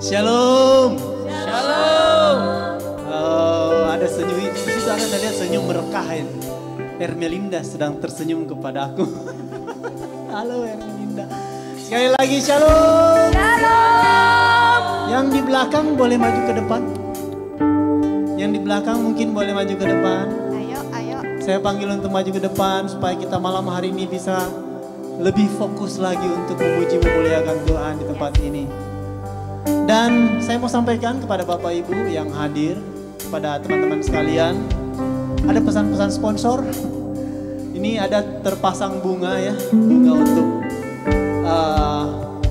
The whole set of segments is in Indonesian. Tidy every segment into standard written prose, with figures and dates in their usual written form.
Shalom. Shalom. Oh, ada senyum di situ, ada saya lihat senyum merekahin. Ermelinda sedang tersenyum kepada aku. Halo Ermelinda. Sekali lagi shalom. Shalom. Yang di belakang boleh maju ke depan. Yang di belakang mungkin boleh maju ke depan. Ayo. Saya panggil untuk maju ke depan supaya kita malam hari ini bisa lebih fokus lagi untuk memuji memuliakan Tuhan di tempat ini. Dan saya mau sampaikan kepada Bapak Ibu yang hadir, kepada teman-teman sekalian, ada pesan-pesan sponsor. Ini ada terpasang bunga ya, bunga untuk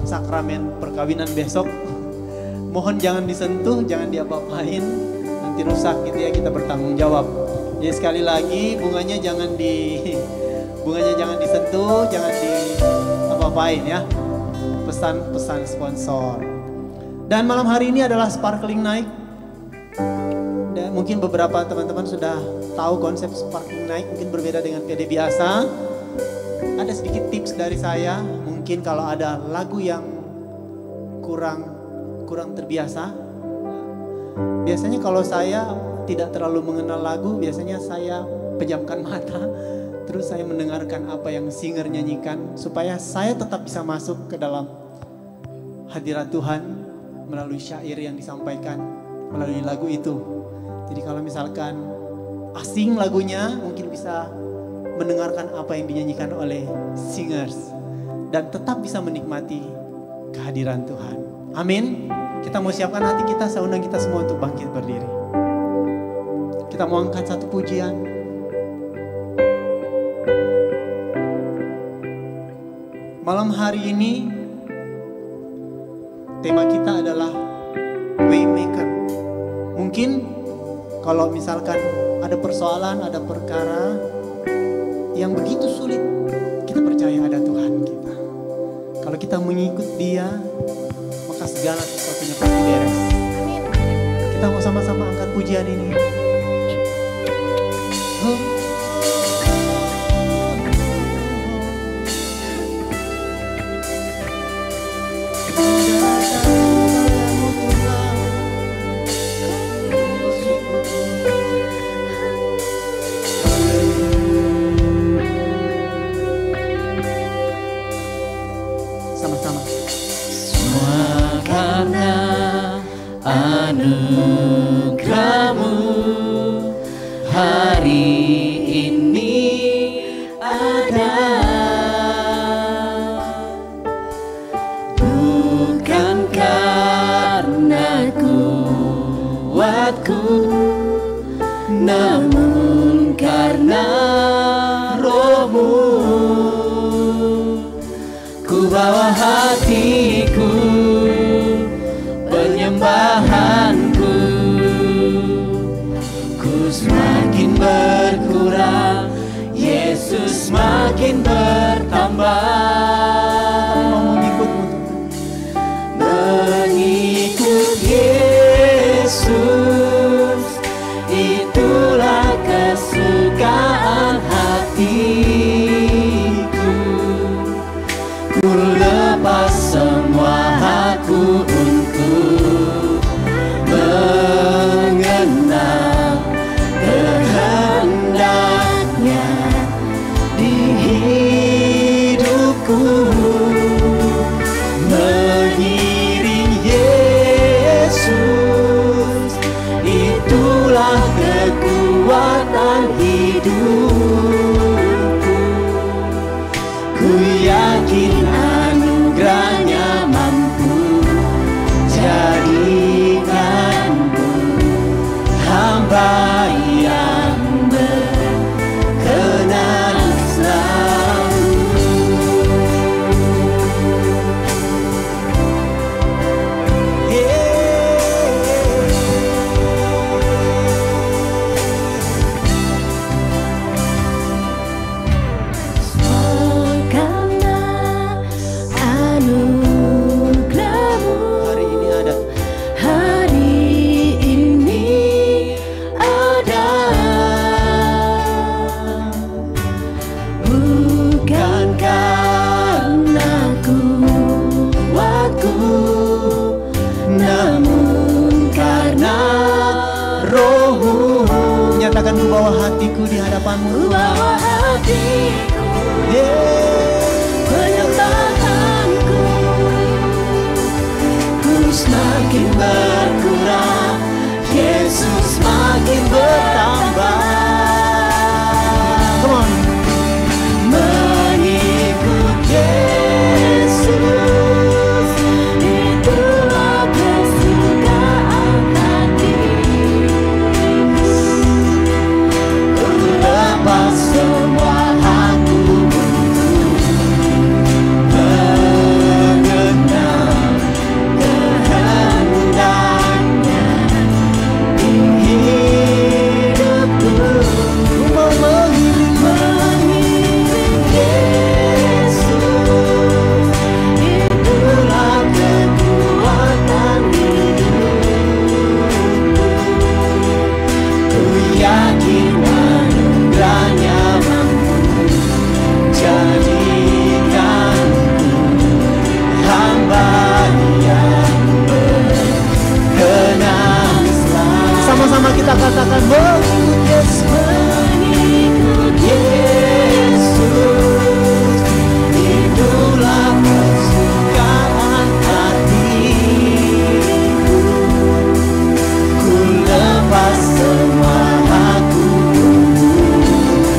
sakramen perkawinan besok. Mohon jangan disentuh, jangan diapa-apain, nanti rusak gitu ya, kita bertanggung jawab. Jadi sekali lagi bunganya jangan disentuh, jangan diapa-apain ya. Pesan-pesan sponsor. Dan malam hari ini adalah Sparkling Night. Dan mungkin beberapa teman-teman sudah tahu konsep Sparkling Night, mungkin berbeda dengan PD biasa. Ada sedikit tips dari saya, mungkin kalau ada lagu yang kurang terbiasa. Biasanya kalau saya tidak terlalu mengenal lagu, biasanya saya pejamkan mata, terus saya mendengarkan apa yang singer nyanyikan, supaya saya tetap bisa masuk ke dalam hadirat Tuhan melalui syair yang disampaikan melalui lagu itu. Jadi kalau misalkan asing lagunya, mungkin bisa mendengarkan apa yang dinyanyikan oleh singers dan tetap bisa menikmati kehadiran Tuhan. Amin. Kita mau siapkan hati kita, saya undang kita semua untuk bangkit berdiri. Kita mau angkat satu pujian. Malam hari ini tema kita adalah Waymaker. Mungkin kalau misalkan ada persoalan, ada perkara yang begitu sulit, kita percaya ada Tuhan kita. Kalau kita mengikut Dia, maka segala sesuatunya pasti beres. Amin. Kita mau sama-sama angkat pujian ini. Anugerahmu hari ini ada, bukan karena kuatku, namun karena Roh-Mu. Ku bawa hatiku, penyembahanku, ku semakin berkurang, Yesus semakin bertambah. Mengikut Yesus, itulah kesukaan hatiku. Ku lepas semua hakku untuk mengenal kehendaknya di hidupku. bawa hatiku di hadapan-Mu. Ku bawa hatiku, Yeah. penyembahanku, ku semakin berkurang, Yesus semakin bertambah. Come on. Mengikut Yesus, itulah kesukaan hati. Ku lepas semua aku untuk mengenal kehendaknya di hidupku. Ku mau mengiring Yesus, itulah kekuatan hidupku. Ku yakin anugerahnya mampu jadikanku hamba yang berkenan selalu. sama-sama kita katakan mengikut Yesus. Mengikut Yesus, itulah kesukaan hatiku. Ku lepas semua aku untuk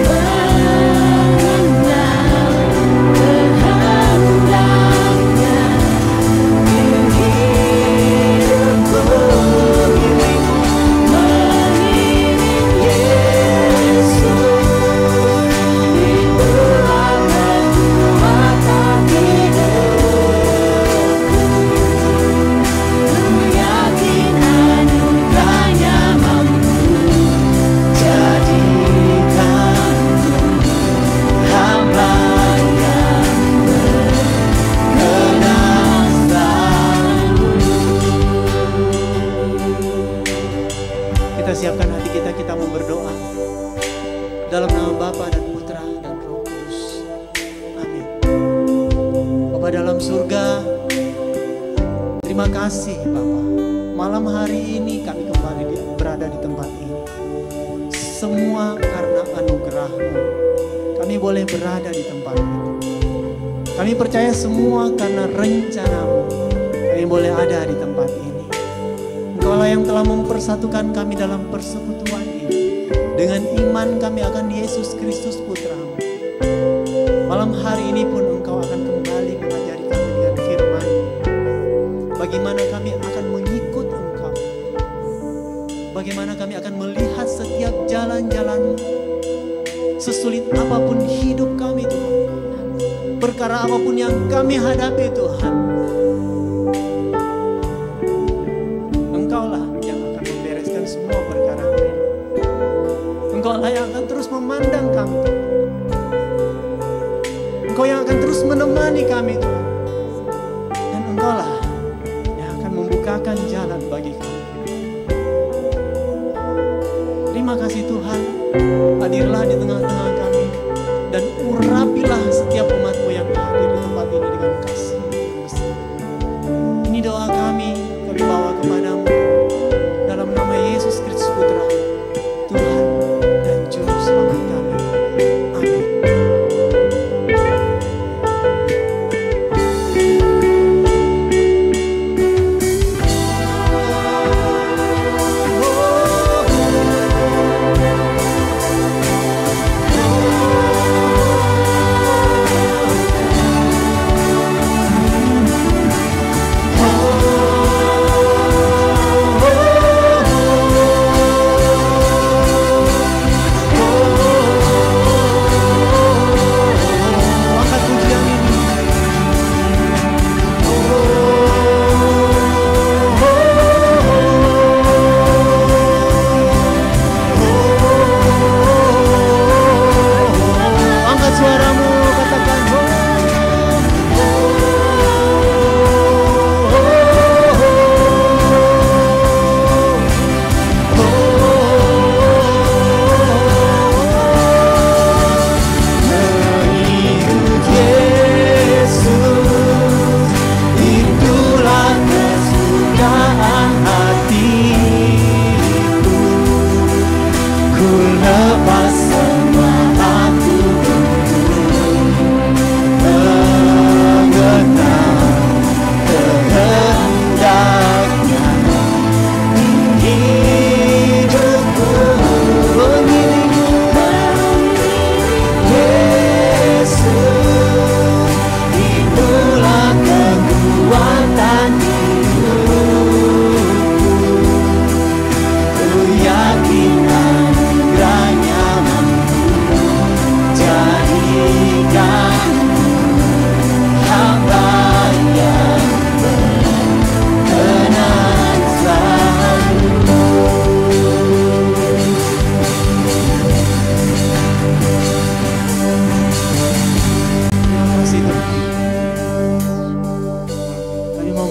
mengenal kehendaknya di hidupku. Mengiring Yesus, itulah kekuatan hidupku. Ku yakin anugerahnya mampu jadikanku hamba yang berkenan selalu. Kita siapkan hati kita, kita mau berdoa dalam nama Bapa dan Putra dan Roh Kudus. Amin. Bapa dalam surga, terima kasih Bapa. Malam hari ini kami kembali berada di tempat ini. Semua karena anugerah-Mu kami boleh berada di tempat ini. Kami percaya semua karena rencana-Mu kami boleh ada di tempat ini. Engkaulah yang telah mempersatukan kami dalam persekutuan ini. Dengan iman kami akan Yesus Kristus Putra-Mu. Malam hari ini pun Engkau akan kembali mengajari kami dengan firman. Bagaimana kami akan mengikut Engkau. Bagaimana kami akan melihat setiap jalan-jalan-Mu. Sesulit apapun hidup kami Tuhan. Perkara apapun yang kami hadapi Tuhan. Engkaulah yang akan membereskan semua perkara kami. Engkaulah yang akan terus memandang kami Tuhan. Engkau yang akan terus menemani kami Tuhan. Dan Engkaulah yang akan membukakan jalan bagi kami. Terima kasih Tuhan. Hadirlah di tengah-tengah kami. Dan urapilah setiap umat-Mu yang hadir di tempat ini dengan kasih yang besar. Ini doa kami bawa kepada-Mu. Dalam nama Yesus Kristus Putra, Tuhan dan Juru Selamat kami. Amin.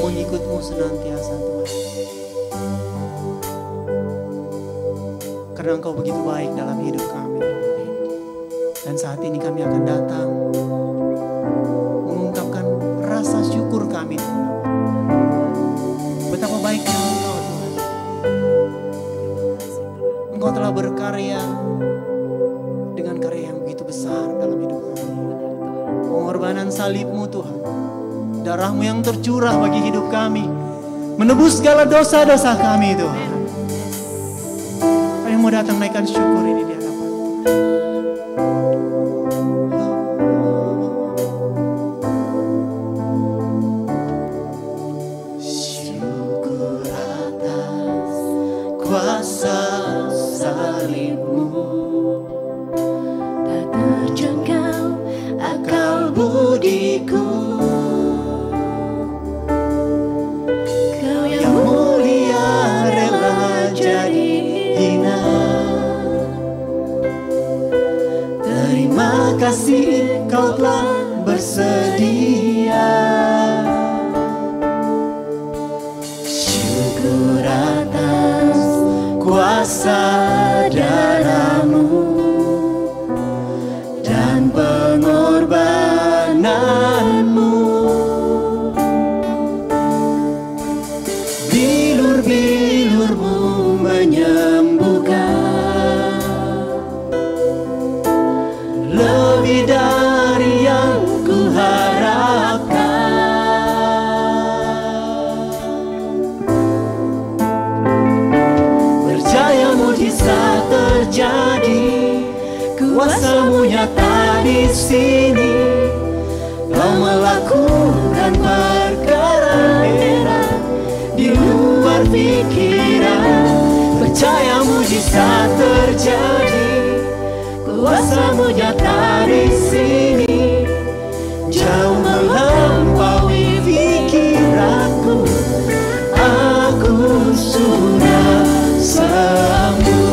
mau mengikut-Mu senantiasa Tuhan. Karena Engkau begitu baik dalam hidup kami. Dan saat ini kami akan datang mengungkapkan rasa syukur kami Tuhan. Betapa baiknya Engkau Tuhan. Engkau telah berkarya dengan karya yang begitu besar dalam hidup kami. Pengorbanan salib-Mu Tuhan, darah-Mu yang tercurah bagi hidup kami, menebus segala dosa-dosa kami Tuhan. Kami mau datang naikkan syukur ini di hadapan. Syukur atas kuasa salib-Mu, tak terjangkau akal budiku. Kau yang mulia rela jadi hina. terima kasih Kau telah bersedia. Syukur atas kuasa darah-Mu dan pengorbanan-Mu. Bilur-bilur-Mu menyembuhkan, lebih dari yang ku harapkan. Percaya mujizat terjadi, kuasa-Mu nyata di sini. Kau melakukan perkara heran di luar pikiran. Percaya mujizat terjadi, kuasa-Mu nyata di sini. Jauh melampaui pikiranku, aku sudah sembuh.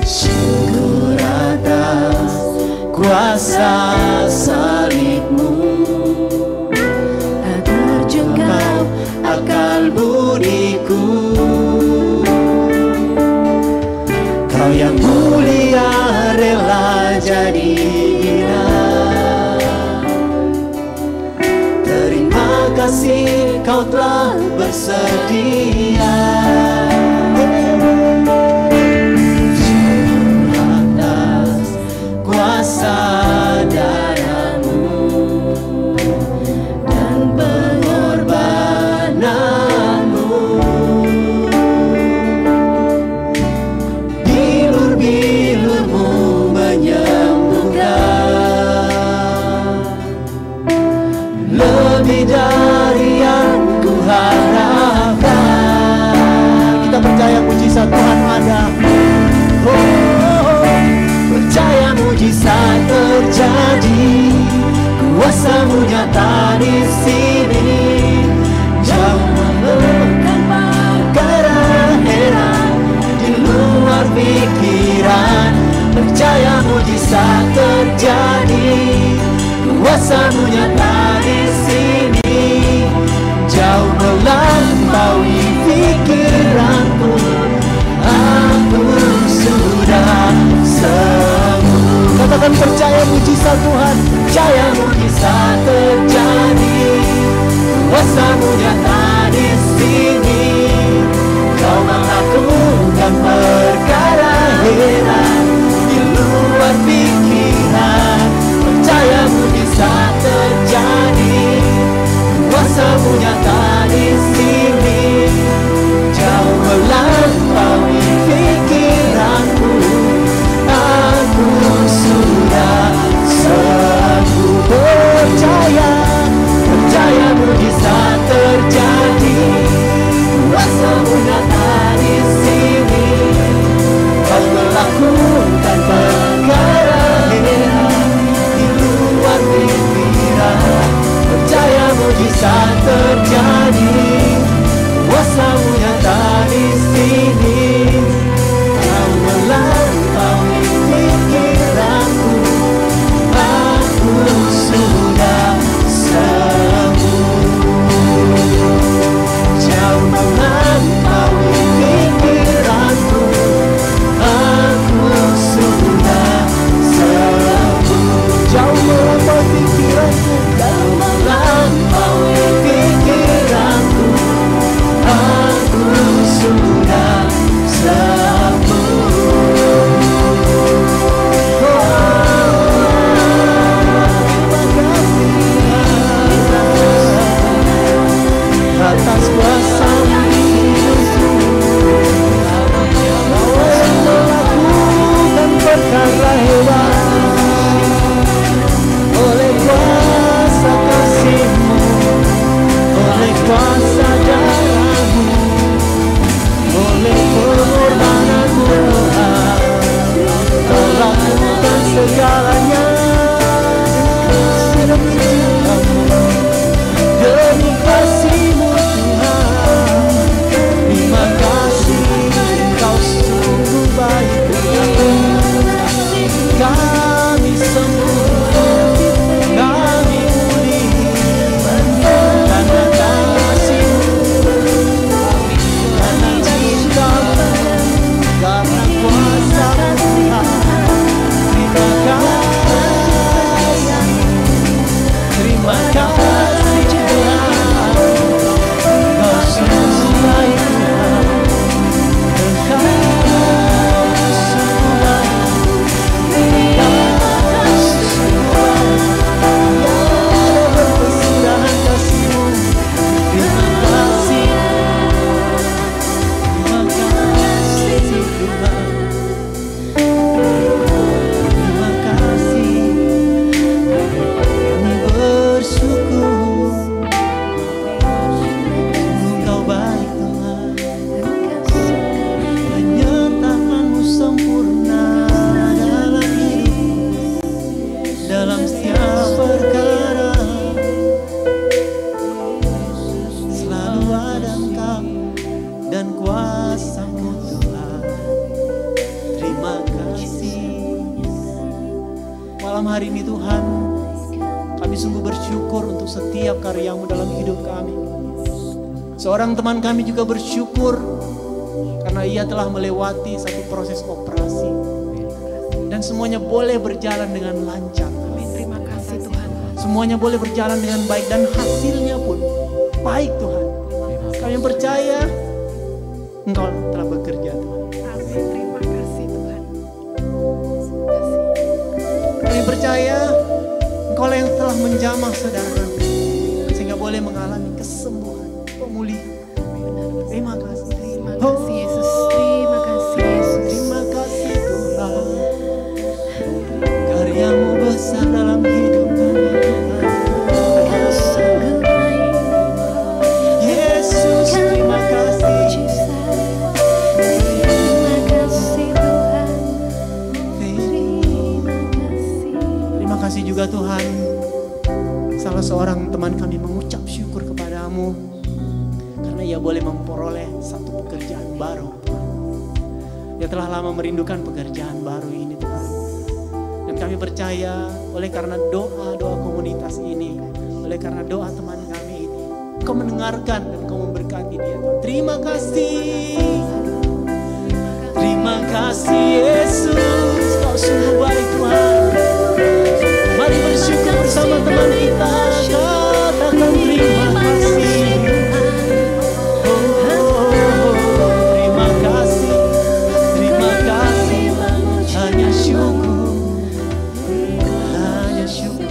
Syukur atas kuasa salib-Mu, Tak terjangkau akal budiku. Kau yang mulia rela jadi hina. Terima kasih Kau telah bersedia. Syukur atas kuasa darah-Mu dan pengorbanan-Mu. Bilur-bilur-Mu menyembuhkan, lebih dari yang ku harapkan. Kita percaya mujizat Tuhan ada. Percaya mujizat terjadi, kuasa-Mu nyata di sini. Jauh melakukan perkara heran di luar pikiran. Percaya mujizat terjadi, kuasa-Mu nyata di sini. Jauh melampaui pikiranku, aku sudah sembuh. Katakan percaya mujizat Tuhan, percaya mujizat terjadi, kuasa-Mu nyata di sini. Kau melakukan perkara heran di luar pikiran. Percaya mujizat terjadi, kuasa-Mu nyata di sini. Jauh melampaui pikiranku, aku sudah sembuh. Percaya mujizat terjadi, malam hari ini Tuhan, kami sungguh bersyukur untuk setiap karya-Mu dalam hidup kami. Seorang teman kami juga bersyukur karena ia telah melewati satu proses operasi. Dan semuanya boleh berjalan dengan lancar. Terima kasih Tuhan. Semuanya boleh berjalan dengan baik dan hasilnya pun baik Tuhan. Kami percaya Engkau telah bekerja Tuhan. Amin. Terima kasih Tuhan. Kami percaya Engkau yang telah menjamah saudara sehingga boleh mengalami kesembuhan, pemulihan. Terima kasih. Terima kasih Yesus. Terima kasih Yesus. Terima kasih Tuhan. Karya-Mu besar dalam hidup kami. Kau sungguh baik. Yesus, terima kasih. Terima kasih Tuhan. Terima kasih juga Tuhan. Salah seorang teman kami mengucap syukur kepadamu karena ia boleh memperoleh satu pekerjaan baru Tuhan. Dia telah lama merindukan pekerjaan baru ini Tuhan. Dan kami percaya oleh karena doa-doa komunitas ini, oleh karena doa teman kami ini, Engkau mendengarkan dan Engkau memberkati dia Tuhan. Terima kasih. Terima kasih Yesus, Kau sungguh baik Tuhan. Mari bersyukur bersama teman kita, katakan terima kasih. Terima kasih, terima kasih. Hanya syukur, hanya syukur.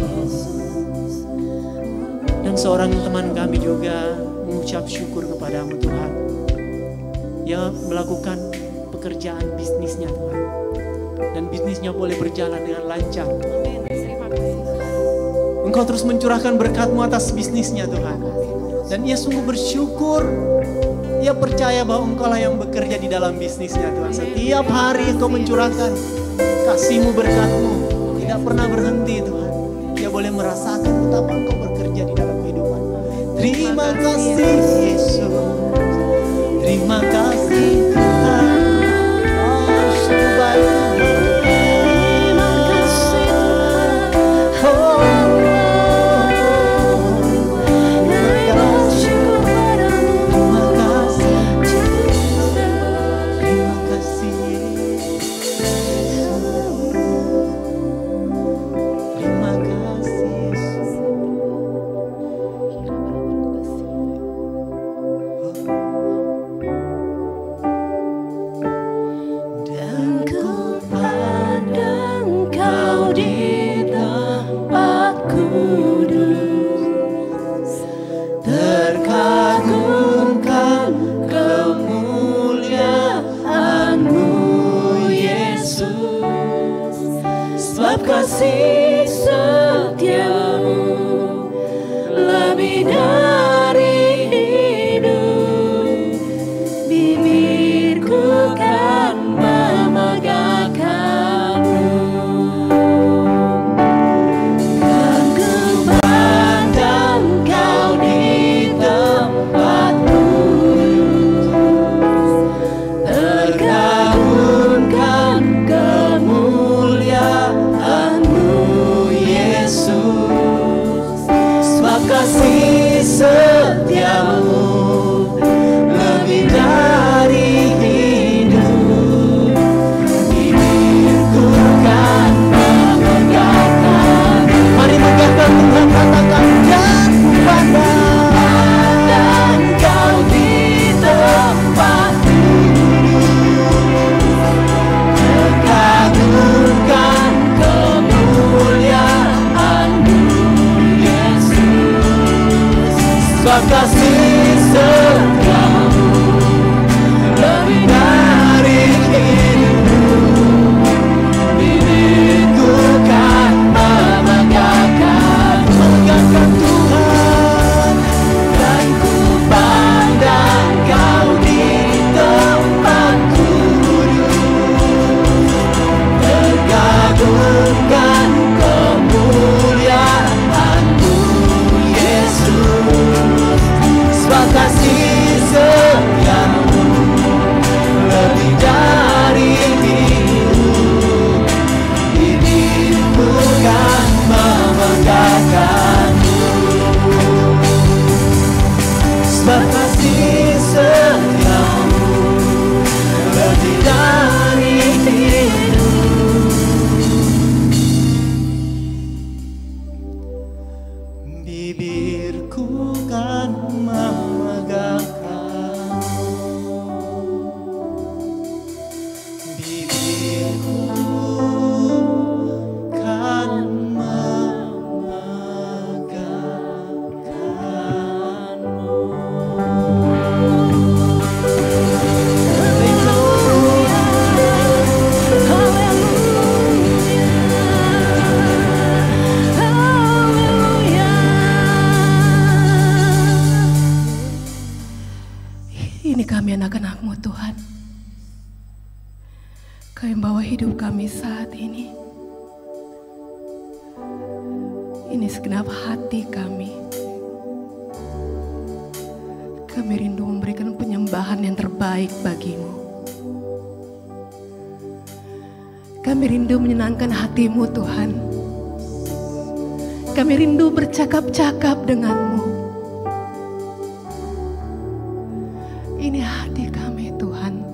Dan seorang teman kami juga mengucap syukur kepadamu Tuhan. Ia melakukan pekerjaan bisnisnya Tuhan. Dan bisnisnya boleh berjalan dengan lancar. Amin. Terima kasih Tuhan. Engkau terus mencurahkan berkat-Mu atas bisnisnya Tuhan. Dan ia sungguh bersyukur. Ia percaya bahwa Engkau lah yang bekerja di dalam bisnisnya Tuhan. Setiap hari Engkau mencurahkan kasih-Mu, berkat-Mu. Tidak pernah berhenti Tuhan. Dia boleh merasakan betapa Engkau bekerja di dalam kehidupan. Terima kasih Yesus. Terima kasih Tuhan. Oh, sungguh baik Tuhan. Terima kasih Tuhan. Kami bersyukur padamu. Terima kasih. Jesus. Terima kasih Yesus. Terima kasih Yesus. Dan ku pandang Kau di tempat kudus, terkagumkan kemuliaan-Mu Yesus. Sebab kasih setia-Mu lebih dari hidup, bibirku kan memegahkan-Mu. Dan ku pandang Kau di tempat kudus, terkagumkan kemuliaan-Mu Ini segenap hati kami. Kami rindu memberikan penyembahan yang terbaik bagimu. Kami rindu menyenangkan hatimu Tuhan. Kami rindu bercakap-cakap denganmu. Ini hati kami Tuhan.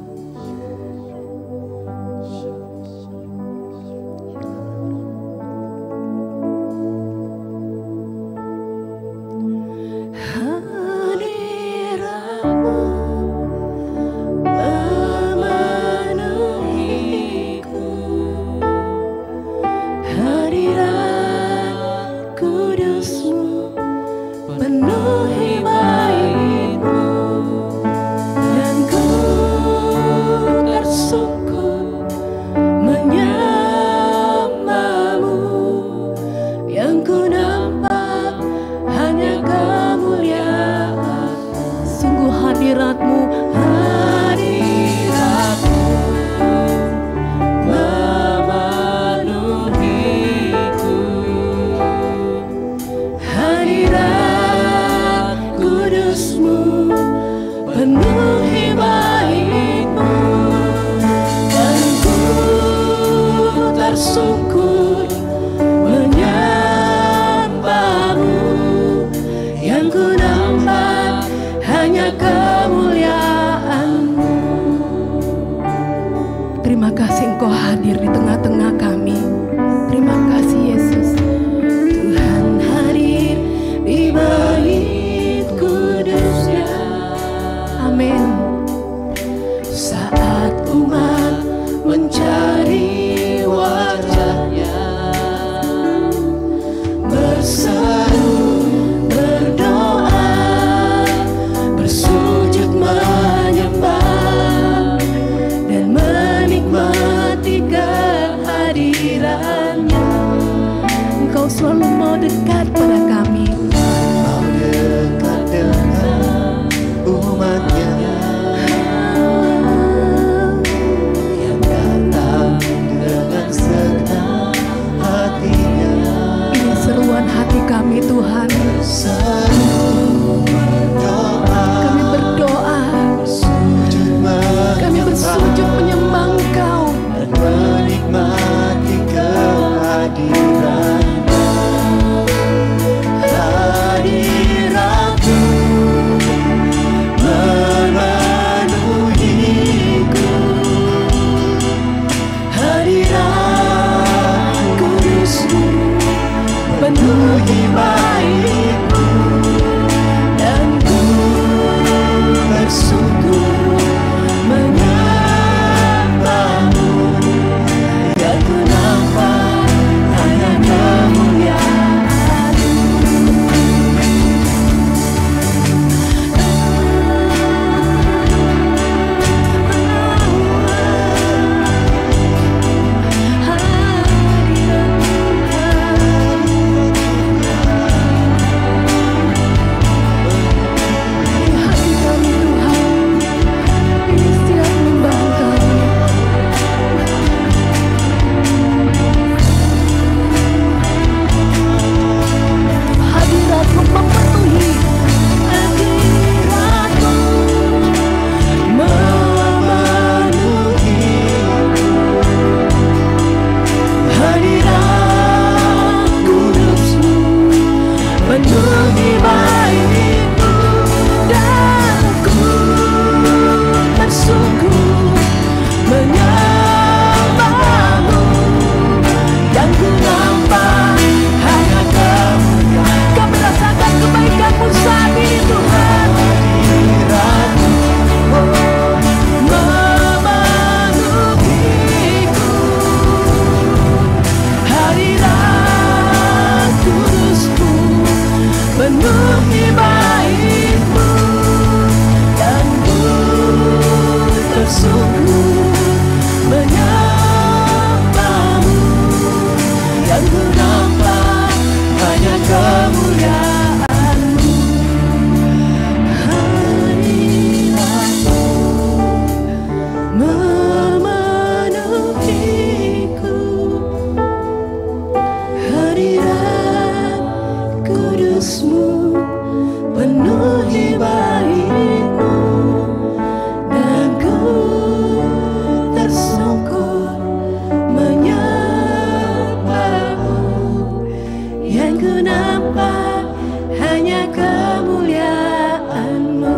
nampak hanya kemuliaan-Mu.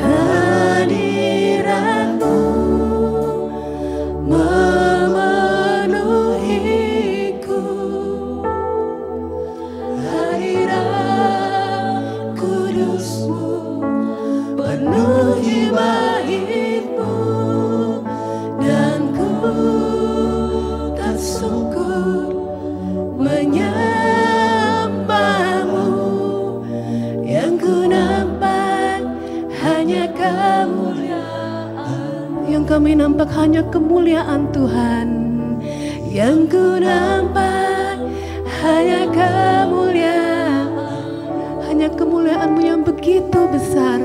Hadirat-Mu memenuhiku. Hadirat kudus-Mu penuhi bait-Mu, dan ku tersungkur menyembah-Mu. Yang ku nampak hanya kemuliaan, yang kami nampak hanya kemuliaan Tuhan. Yang ku nampak hanya kemuliaan, hanya kemuliaan-Mu yang begitu besar.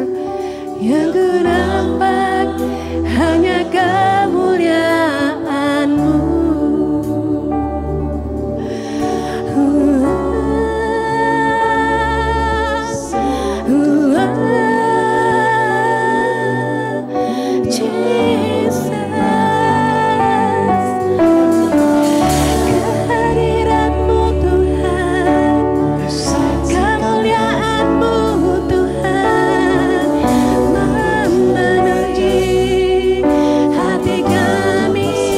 Yang ku nampak hanya kemuliaan-Mu. Jesus, kehadirat-Mu Tuhan, kemuliaan-Mu Tuhan memenuhi hati kami.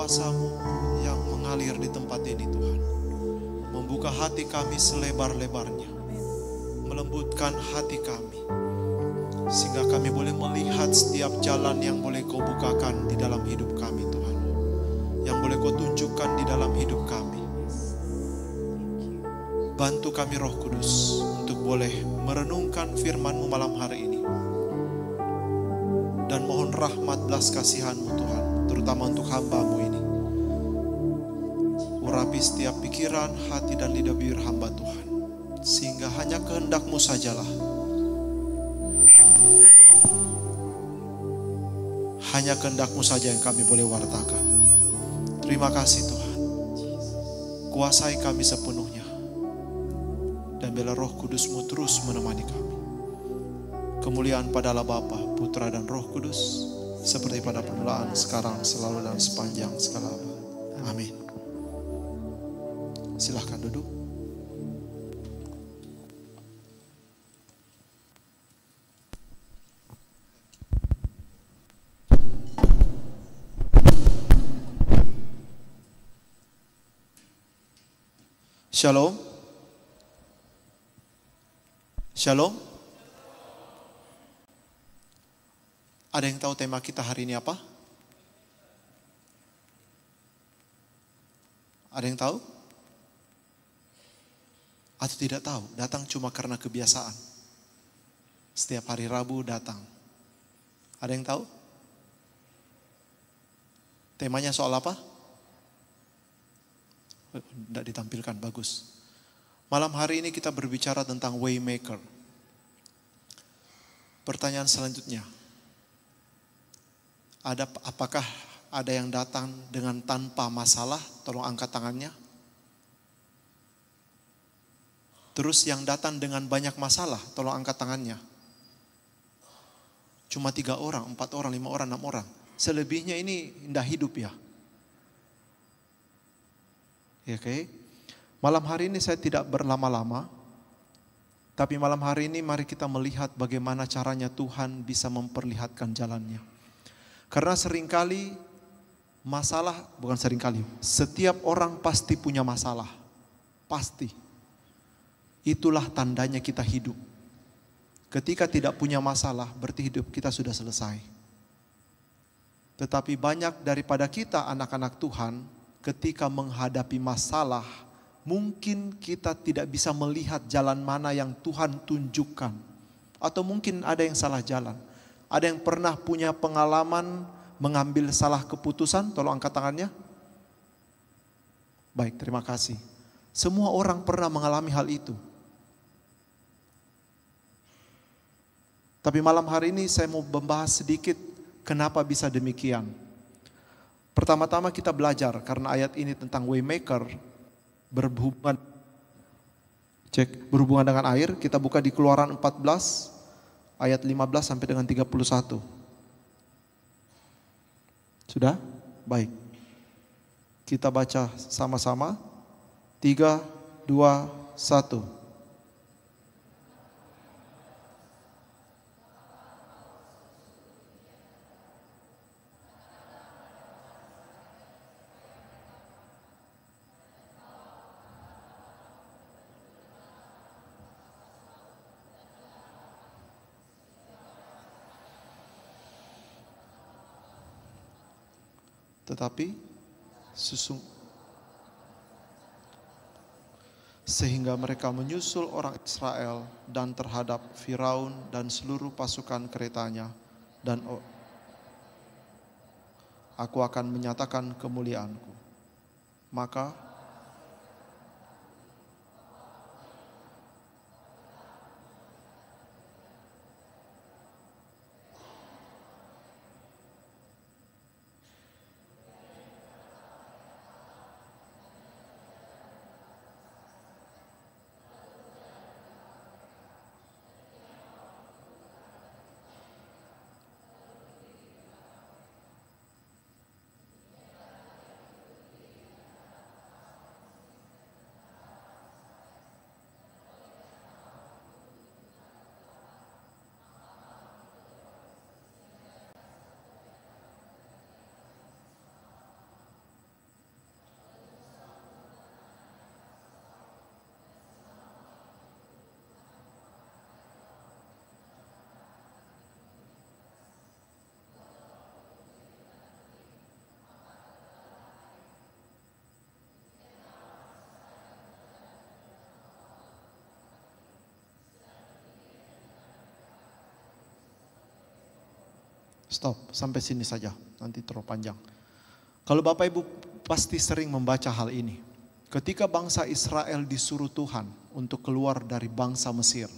kuasa-Mu yang mengalir di tempat ini Tuhan. Membuka hati kami selebar-lebarnya. Melembutkan hati kami. Sehingga kami boleh melihat setiap jalan yang boleh Kau bukakan di dalam hidup kami Tuhan. Yang boleh Kau tunjukkan di dalam hidup kami. Bantu kami Roh Kudus untuk boleh merenungkan firman-Mu malam hari ini. Dan mohon rahmat belas kasihan-Mu Tuhan, terutama untuk hamba-Mu ini. Urapi setiap pikiran, hati dan lidah bibir hamba Tuhan. Sehingga hanya kehendak-Mu sajalah. Hanya kehendak-Mu saja yang kami boleh wartakan. Terima kasih Tuhan. Kuasai kami sepenuhnya. Dan biarlah Roh Kudus-Mu terus menemani kami. Kemuliaan padalah Bapa, Putra dan Roh Kudus, seperti pada permulaan, sekarang, selalu dan sepanjang segala abad. Amin. Silahkan duduk. Shalom. Shalom. Ada yang tahu tema kita hari ini apa? Ada yang tahu? Atau tidak tahu? Datang cuma karena kebiasaan. Setiap hari Rabu datang. Ada yang tahu? Temanya soal apa? Tidak ditampilkan, bagus. Malam hari ini kita berbicara tentang Waymaker. Pertanyaan selanjutnya. Apakah ada yang datang dengan tanpa masalah? Tolong angkat tangannya. Terus yang datang dengan banyak masalah, tolong angkat tangannya. Cuma 3 orang, 4 orang, 5 orang, 6 orang. Selebihnya ini indah hidup ya. Oke. Malam hari ini saya tidak berlama-lama. Tapi malam hari ini mari kita melihat bagaimana caranya Tuhan bisa memperlihatkan jalannya. Karena seringkali masalah, bukan seringkali, setiap orang pasti punya masalah. Pasti. Itulah tandanya kita hidup. Ketika tidak punya masalah, berarti hidup kita sudah selesai. Tetapi banyak daripada kita anak-anak Tuhan, ketika menghadapi masalah, mungkin kita tidak bisa melihat jalan mana yang Tuhan tunjukkan. Atau mungkin ada yang salah jalan. Ada yang pernah punya pengalaman mengambil salah keputusan? Tolong angkat tangannya. Baik, terima kasih. Semua orang pernah mengalami hal itu. Tapi malam hari ini saya mau membahas sedikit kenapa bisa demikian. Pertama-tama kita belajar karena ayat ini tentang Waymaker berhubungan dengan air. Kita buka di Keluaran 14 ayat 15 sampai dengan 31. Sudah? Baik. Kita baca sama-sama. 3, 2, 1. Tetapi sehingga mereka menyusul orang Israel dan terhadap Firaun dan seluruh pasukan keretanya, dan aku akan menyatakan kemuliaanku. Maka Stop, sampai sini saja, nanti terlalu panjang. Kalau Bapak Ibu pasti sering membaca hal ini. Ketika bangsa Israel disuruh Tuhan untuk keluar dari bangsa Mesir,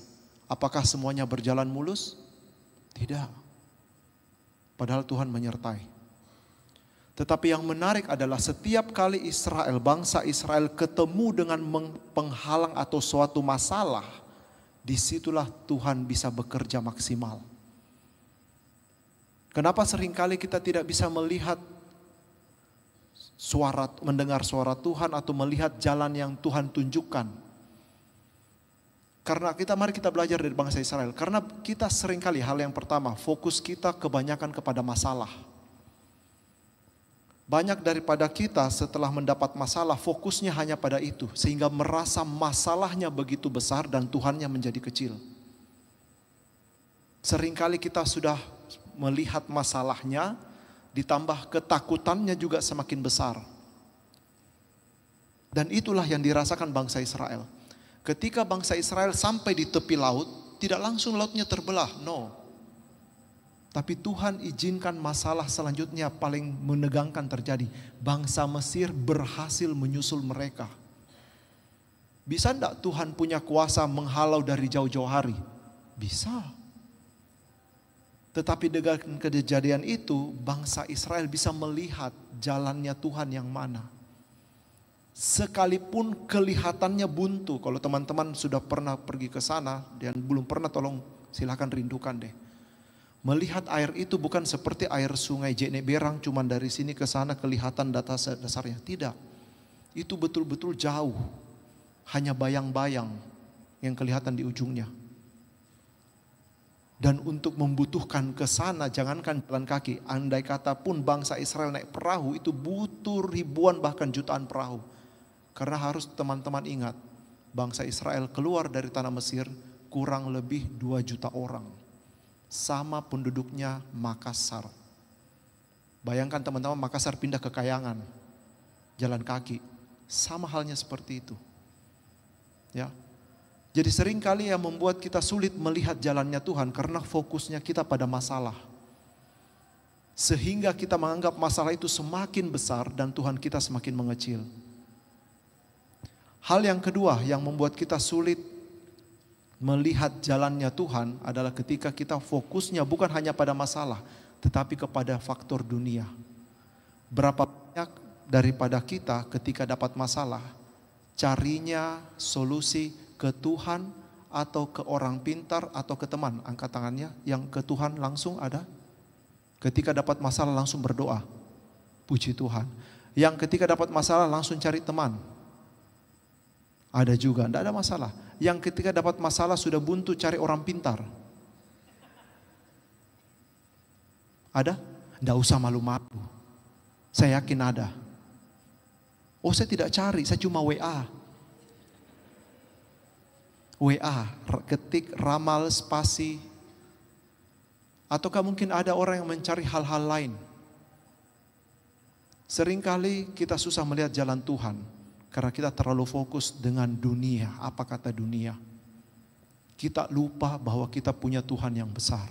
apakah semuanya berjalan mulus? Tidak. Padahal Tuhan menyertai. Tetapi yang menarik adalah setiap kali bangsa Israel ketemu dengan penghalang atau suatu masalah, disitulah Tuhan bisa bekerja maksimal. Kenapa seringkali kita tidak bisa mendengar suara Tuhan atau melihat jalan yang Tuhan tunjukkan? Karena mari kita belajar dari bangsa Israel. Karena kita seringkali hal yang pertama, fokus kita kebanyakan kepada masalah. Banyak daripada kita setelah mendapat masalah fokusnya hanya pada itu. Sehingga merasa masalahnya begitu besar dan Tuhannya menjadi kecil. Seringkali kita sudah melihat masalahnya, ditambah ketakutannya juga semakin besar. Dan itulah yang dirasakan bangsa Israel. Ketika bangsa Israel sampai di tepi laut, tidak langsung lautnya terbelah, no. Tapi Tuhan izinkan masalah selanjutnya paling menegangkan terjadi. Bangsa Mesir berhasil menyusul mereka. Bisa enggak Tuhan punya kuasa menghalau dari jauh-jauh hari? Bisa. Tetapi dengan kejadian itu, bangsa Israel bisa melihat jalannya Tuhan yang mana. Sekalipun kelihatannya buntu, kalau teman-teman sudah pernah pergi ke sana dan belum pernah, tolong silakan rindukan deh. Melihat air itu bukan seperti air sungai Jeneberang, cuman dari sini ke sana kelihatan dasarnya. Tidak, itu betul-betul jauh, hanya bayang-bayang yang kelihatan di ujungnya. Dan untuk membutuhkan ke sana, jangankan jalan kaki, andai kata pun bangsa Israel naik perahu, itu butuh ribuan bahkan jutaan perahu. Karena harus teman-teman ingat, bangsa Israel keluar dari tanah Mesir kurang lebih 2 juta orang. Sama penduduknya Makassar. Bayangkan teman-teman, Makassar pindah ke Kayangan, jalan kaki. Sama halnya seperti itu. Ya. Jadi seringkali yang membuat kita sulit melihat jalannya Tuhan karena fokusnya kita pada masalah. Sehingga kita menganggap masalah itu semakin besar dan Tuhan kita semakin mengecil. Hal yang kedua yang membuat kita sulit melihat jalannya Tuhan adalah ketika kita fokusnya bukan hanya pada masalah, tetapi kepada faktor dunia. Berapa banyak daripada kita ketika dapat masalah, carinya solusi ke Tuhan atau ke orang pintar atau ke teman? Angkat tangannya yang ke Tuhan langsung ada. Ketika dapat masalah langsung berdoa, puji Tuhan. Yang ketika dapat masalah langsung cari teman, ada juga, tidak ada masalah. Yang ketika dapat masalah sudah buntu cari orang pintar, ada? Tidak usah malu-malu, saya yakin ada. Oh, saya tidak cari, saya cuma WA, ketik ramal spasi. Ataukah mungkin ada orang yang mencari hal-hal lain. Seringkali kita susah melihat jalan Tuhan karena kita terlalu fokus dengan dunia. Apa kata dunia? Kita lupa bahwa kita punya Tuhan yang besar.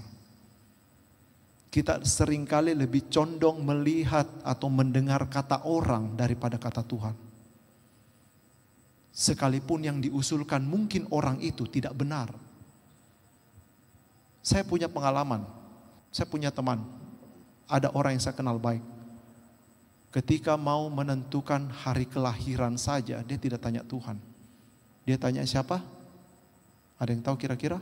Kita seringkali lebih condong melihat atau mendengar kata orang daripada kata Tuhan. Sekalipun yang diusulkan mungkin orang itu tidak benar. Saya punya pengalaman, saya punya teman, ada orang yang saya kenal baik. Ketika mau menentukan hari kelahiran saja, dia tidak tanya Tuhan. Dia tanya siapa? Ada yang tahu kira-kira?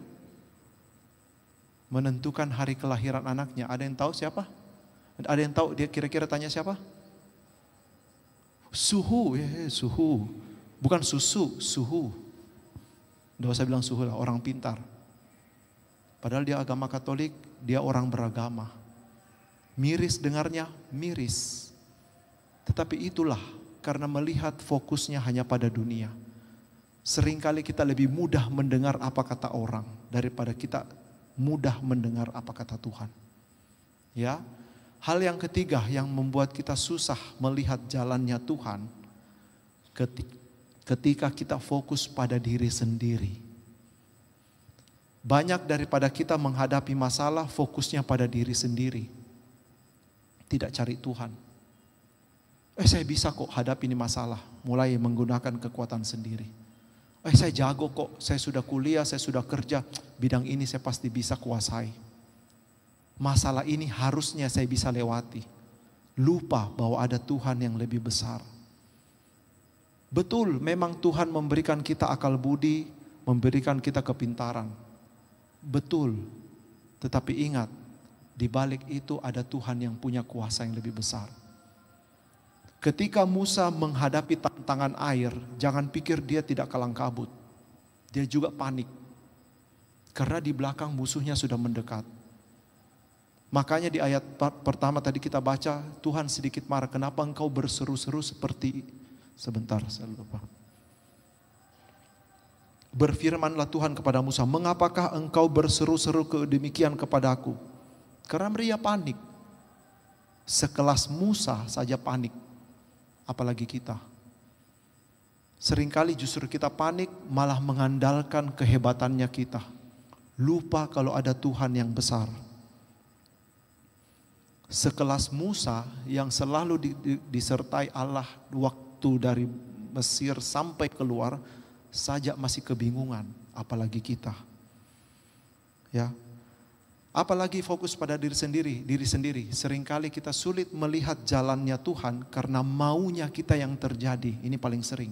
Menentukan hari kelahiran anaknya, ada yang tahu siapa? Ada yang tahu dia kira-kira tanya siapa? Suhu, suhu. Bukan susu, suhu. Tidak usah bilang suhu lah, orang pintar. Padahal dia agama Katolik, dia orang beragama. Miris dengarnya, miris. Tetapi itulah karena melihat fokusnya hanya pada dunia. Seringkali kita lebih mudah mendengar apa kata orang daripada kita mudah mendengar apa kata Tuhan. Ya, hal yang ketiga yang membuat kita susah melihat jalannya Tuhan ketika kita fokus pada diri sendiri. Banyak daripada kita menghadapi masalah fokusnya pada diri sendiri. tidak cari Tuhan. Saya bisa kok hadapi ini masalah, mulai menggunakan kekuatan sendiri. Saya jago kok, saya sudah kuliah, saya sudah kerja, bidang ini saya pasti bisa kuasai. Masalah ini harusnya saya bisa lewati. Lupa bahwa ada Tuhan yang lebih besar. Betul, memang Tuhan memberikan kita akal budi, memberikan kita kepintaran. Betul, tetapi ingat, di balik itu ada Tuhan yang punya kuasa yang lebih besar. Ketika Musa menghadapi tantangan air, jangan pikir dia tidak kalang kabut. Dia juga panik. Karena di belakang musuhnya sudah mendekat. Makanya di ayat pertama tadi kita baca, Tuhan sedikit marah. Kenapa engkau berseru-seru seperti, sebentar saya lupa. Berfirmanlah Tuhan kepada Musa, mengapakah engkau berseru-seru demikian kepadaku? Karena dia panik. Sekelas Musa saja panik. Apalagi kita. Seringkali justru kita panik malah mengandalkan kehebatannya kita. Lupa kalau ada Tuhan yang besar. Sekelas Musa yang selalu disertai Allah waktu dari Mesir sampai keluar saja masih kebingungan, apalagi kita. Ya. Apalagi fokus pada diri sendiri. Seringkali kita sulit melihat jalannya Tuhan karena maunya kita yang terjadi. Ini paling sering.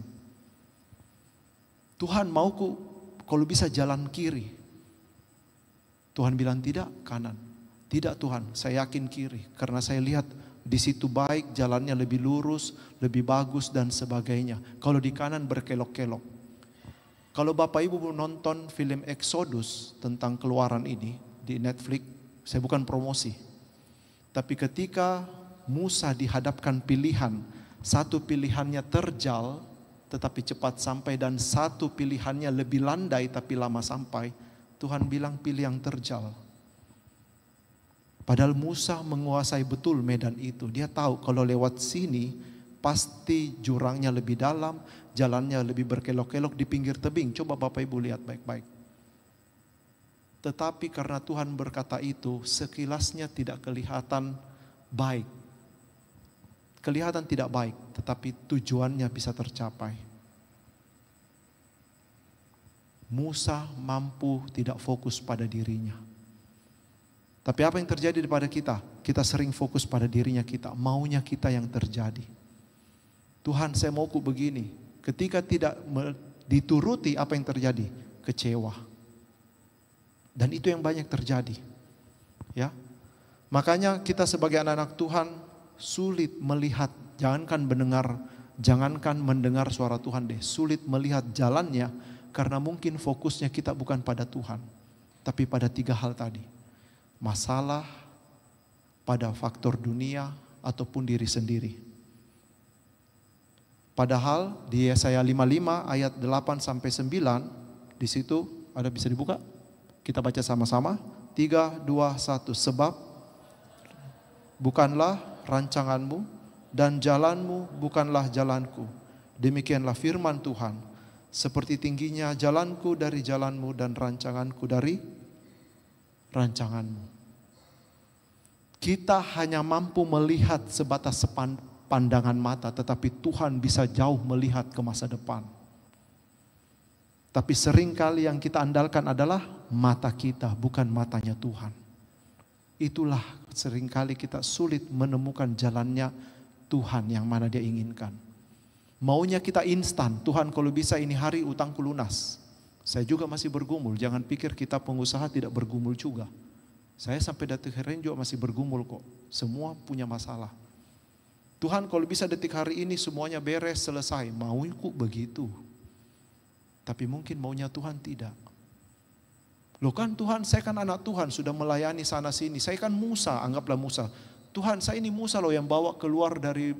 Tuhan mauku kalau bisa jalan kiri. Tuhan bilang tidak, kanan. Tidak Tuhan, saya yakin kiri. Karena saya lihat di situ baik, jalannya lebih lurus, lebih bagus dan sebagainya. Kalau di kanan berkelok-kelok. Kalau Bapak Ibu nonton film Exodus tentang keluaran ini, di Netflix, saya bukan promosi. Tapi ketika Musa dihadapkan pilihan, satu pilihannya terjal tetapi cepat sampai dan satu pilihannya lebih landai tapi lama sampai, Tuhan bilang pilih yang terjal. Padahal Musa menguasai betul medan itu. Dia tahu kalau lewat sini pasti jurangnya lebih dalam, jalannya lebih berkelok-kelok di pinggir tebing. Coba Bapak Ibu lihat baik-baik. Tetapi karena Tuhan berkata itu, sekilasnya tidak kelihatan baik. Kelihatan tidak baik, tetapi tujuannya bisa tercapai. Musa mampu tidak fokus pada dirinya. Tapi apa yang terjadi pada kita? Kita sering fokus pada dirinya kita, maunya kita yang terjadi. Tuhan, saya mauku begini. Ketika tidak dituruti, apa yang terjadi? Kecewa. Dan itu yang banyak terjadi. Ya. Makanya kita sebagai anak-anak Tuhan sulit melihat, jangankan mendengar suara Tuhan deh, sulit melihat jalannya karena mungkin fokusnya kita bukan pada Tuhan, tapi pada 3 hal tadi. Masalah, pada faktor dunia ataupun diri sendiri. Padahal di Yesaya 55 ayat 8 sampai 9 di situ ada, bisa dibuka? Kita baca sama-sama. 3, 2, 1. Sebab bukanlah rancanganmu dan jalanmu bukanlah jalanku. Demikianlah firman Tuhan. Seperti tingginya jalanku dari jalanmu dan rancanganku dari rancanganmu. Kita hanya mampu melihat sebatas pandangan mata, tetapi Tuhan bisa jauh melihat ke masa depan. Tapi seringkali yang kita andalkan adalah mata kita, bukan matanya Tuhan. Itulah seringkali kita sulit menemukan jalannya Tuhan yang mana Dia inginkan. Maunya kita instan, Tuhan kalau bisa ini hari utangku lunas. Saya juga masih bergumul, jangan pikir kita pengusaha tidak bergumul juga. Saya sampai detik hari ini juga masih bergumul kok. Semua punya masalah. Tuhan kalau bisa detik hari ini semuanya beres, selesai. Mauku begitu. Tapi mungkin maunya Tuhan tidak. Loh kan Tuhan, saya kan anak Tuhan, sudah melayani sana sini. Saya kan Musa, anggaplah Musa. Tuhan, saya ini Musa loh yang bawa keluar dari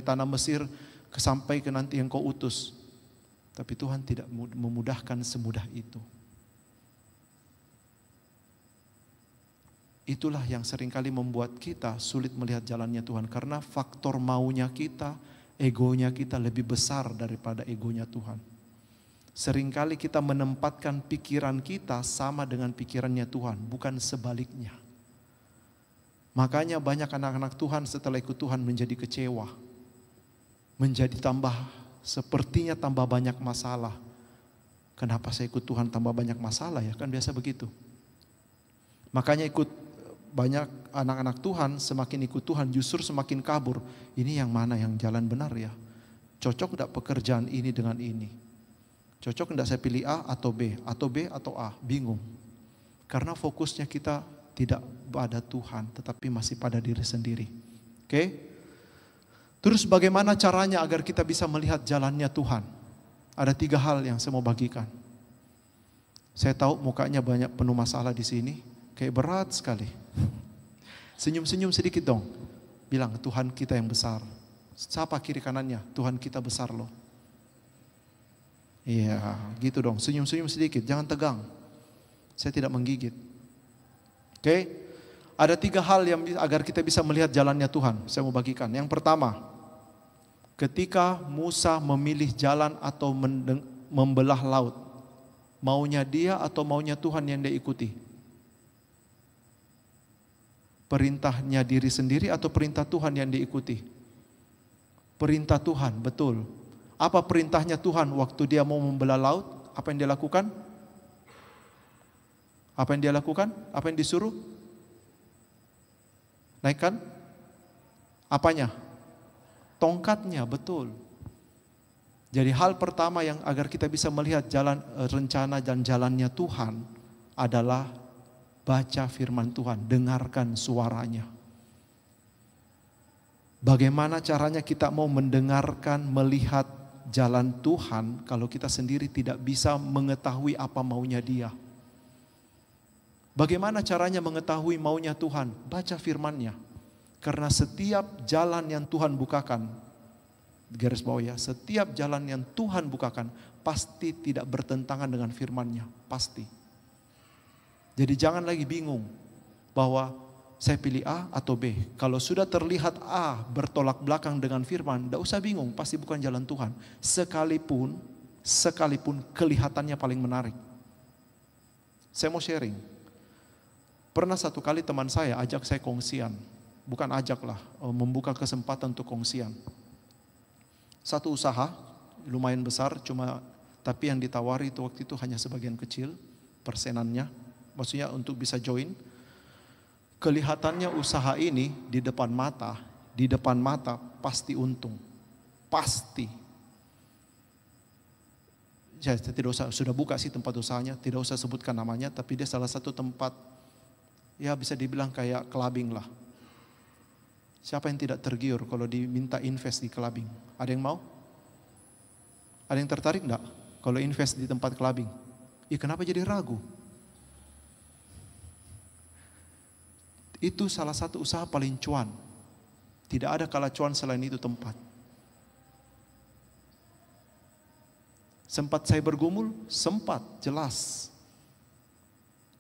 tanah Mesir sampai ke nanti yang kau utus. Tapi Tuhan tidak memudahkan semudah itu. Itulah yang seringkali membuat kita sulit melihat jalannya Tuhan. Karena faktor maunya kita, egonya kita lebih besar daripada egonya Tuhan. Seringkali kita menempatkan pikiran kita sama dengan pikirannya Tuhan, bukan sebaliknya. Makanya banyak anak-anak Tuhan setelah ikut Tuhan menjadi kecewa. Menjadi sepertinya tambah banyak masalah. Kenapa saya ikut Tuhan tambah banyak masalah ya? Kan biasa begitu. Makanya banyak anak-anak Tuhan semakin ikut Tuhan justru semakin kabur. Ini yang mana yang jalan benar ya? Cocok enggak pekerjaan ini dengan ini? Cocok enggak saya pilih A atau B? Atau B atau A? Bingung. Karena fokusnya kita tidak pada Tuhan tetapi masih pada diri sendiri. Oke? Terus bagaimana caranya agar kita bisa melihat jalannya Tuhan? Ada 3 hal yang saya mau bagikan. Saya tahu mukanya banyak penuh masalah di sini. Kayak berat sekali. Senyum-senyum sedikit dong. Bilang Tuhan kita yang besar. Siapa kiri kanannya? Tuhan kita besar loh. Iya gitu dong. Senyum-senyum sedikit. Jangan tegang. Saya tidak menggigit. Oke. Ada 3 hal yang agar kita bisa melihat jalannya Tuhan. Saya mau bagikan. Yang pertama. Ketika Musa memilih jalan atau membelah laut. Maunya dia atau maunya Tuhan yang dia ikuti? Perintahnya diri sendiri atau perintah Tuhan yang diikuti? Perintah Tuhan, betul. Apa perintahnya Tuhan waktu dia mau membelah laut? Apa yang dia lakukan? Apa yang dia lakukan? Apa yang disuruh? Naikkan? Apanya? Tongkatnya, betul. Jadi hal pertama yang agar kita bisa melihat jalan rencana dan jalannya Tuhan adalah baca firman Tuhan, dengarkan suaranya. Bagaimana caranya kita mau mendengarkan, melihat jalan Tuhan kalau kita sendiri tidak bisa mengetahui apa maunya Dia? Bagaimana caranya mengetahui maunya Tuhan? Baca firman-Nya. Karena setiap jalan yang Tuhan bukakan, garis bawah ya, setiap jalan yang Tuhan bukakan pasti tidak bertentangan dengan firman-Nya, pasti. Jadi jangan lagi bingung bahwa saya pilih A atau B. Kalau sudah terlihat A bertolak belakang dengan firman, tidak usah bingung, pasti bukan jalan Tuhan. Sekalipun kelihatannya paling menarik. Saya mau sharing. Pernah satu kali teman saya ajak saya kongsian. Bukan ajaklah, membuka kesempatan untuk kongsian. Satu usaha lumayan besar, tapi yang ditawari itu waktu itu hanya sebagian kecil persenannya. Maksudnya untuk bisa join. Kelihatannya usaha ini di depan mata pasti untung. Pasti. Saya tidak usah, sudah buka sih tempat usahanya, tidak usah sebutkan namanya, tapi dia salah satu tempat, ya bisa dibilang kayak clubbing lah. Siapa yang tidak tergiur kalau diminta invest di clubbing? Ada yang mau? Ada yang tertarik enggak kalau invest di tempat clubbing? Kenapa jadi ragu? Itu salah satu usaha paling cuan. Tidak ada kala cuan selain itu tempat. Sempat saya bergumul? Sempat, jelas.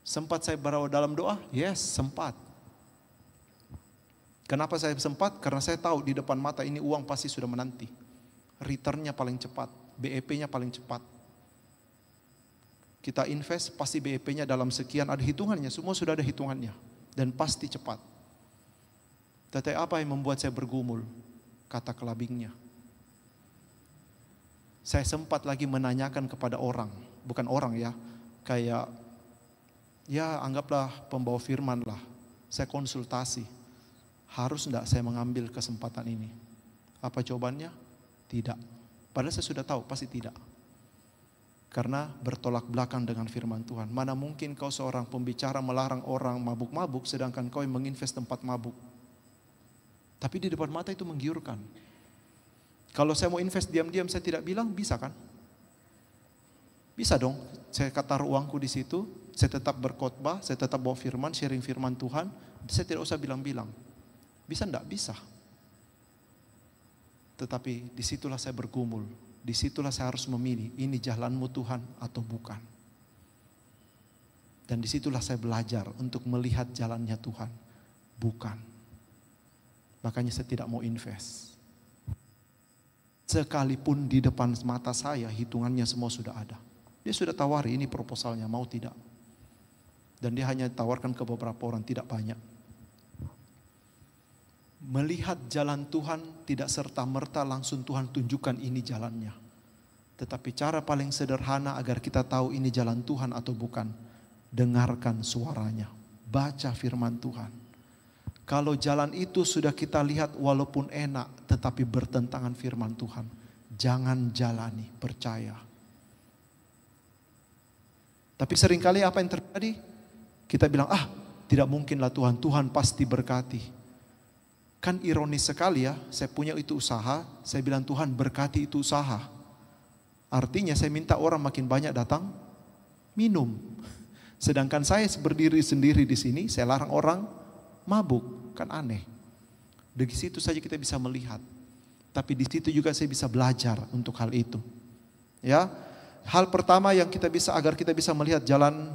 Sempat saya berada dalam doa? Yes, sempat. Kenapa saya sempat? Karena saya tahu di depan mata ini uang pasti sudah menanti. Returnnya paling cepat, BEP-nya paling cepat. Kita invest pasti BEP-nya dalam sekian, ada hitungannya, semua sudah ada hitungannya. Dan pasti cepat. Tetapi apa yang membuat saya bergumul? Kata clubbingnya. Saya sempat lagi menanyakan kepada orang. Bukan orang ya. Kayak, ya anggaplah pembawa firman lah. Saya konsultasi. Harus enggak saya mengambil kesempatan ini? Apa jawabannya? Tidak. Padahal saya sudah tahu, pasti tidak. Karena bertolak belakang dengan firman Tuhan. Mana mungkin kau seorang pembicara melarang orang mabuk-mabuk sedangkan kau yang menginvest tempat mabuk. Tapi di depan mata itu menggiurkan. Kalau saya mau invest diam-diam saya tidak bilang, bisa kan? Bisa dong. Saya taruh uangku di situ, saya tetap berkhotbah, saya tetap bawa firman, sharing firman Tuhan. Saya tidak usah bilang-bilang. Bisa enggak? Bisa. Tetapi disitulah saya bergumul. Disitulah saya harus memilih, ini jalanmu Tuhan atau bukan. Dan disitulah saya belajar untuk melihat jalannya Tuhan. Bukan. Makanya saya tidak mau invest. Sekalipun di depan mata saya, hitungannya semua sudah ada. Dia sudah tawari, ini proposalnya, mau tidak. Dan dia hanya tawarkan ke beberapa orang, tidak banyak. Melihat jalan Tuhan tidak serta-merta langsung Tuhan tunjukkan ini jalannya. Tetapi cara paling sederhana agar kita tahu ini jalan Tuhan atau bukan, dengarkan suaranya, baca firman Tuhan. Kalau jalan itu sudah kita lihat walaupun enak tetapi bertentangan firman Tuhan, jangan jalani, percaya. Tapi seringkali apa yang terjadi? Kita bilang, tidak mungkinlah Tuhan, Tuhan pasti berkati. Kan ironis sekali ya, saya punya itu usaha, saya bilang Tuhan berkati itu usaha. Artinya saya minta orang makin banyak datang minum. Sedangkan saya berdiri sendiri di sini, saya larang orang mabuk, kan aneh. Dari situ saja kita bisa melihat. Tapi di situ juga saya bisa belajar untuk hal itu. Ya, hal pertama yang kita bisa agar kita bisa melihat jalan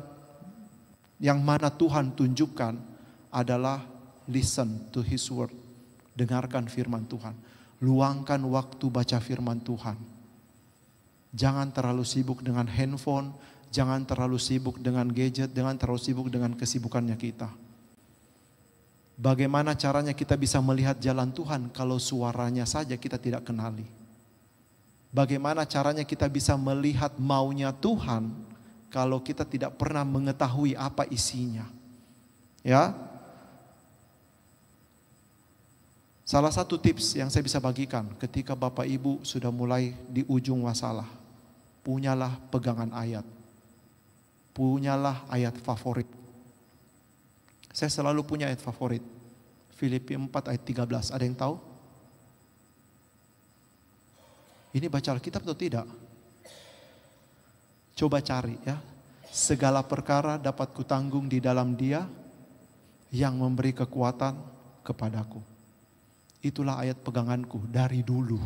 yang mana Tuhan tunjukkan adalah listen to His word. Dengarkan firman Tuhan. Luangkan waktu baca firman Tuhan. Jangan terlalu sibuk dengan handphone, jangan terlalu sibuk dengan gadget, jangan terlalu sibuk dengan kesibukannya kita. Bagaimana caranya kita bisa melihat jalan Tuhan kalau suaranya saja kita tidak kenali? Bagaimana caranya kita bisa melihat maunya Tuhan kalau kita tidak pernah mengetahui apa isinya? Ya. Salah satu tips yang saya bisa bagikan ketika Bapak Ibu sudah mulai di ujung masalah, punyalah pegangan ayat. Punyalah ayat favorit. Saya selalu punya ayat favorit. Filipi 4 ayat 13, ada yang tahu? Ini baca Alkitab atau tidak? Coba cari ya. Segala perkara dapat kutanggung di dalam Dia yang memberi kekuatan kepadaku. Itulah ayat peganganku dari dulu.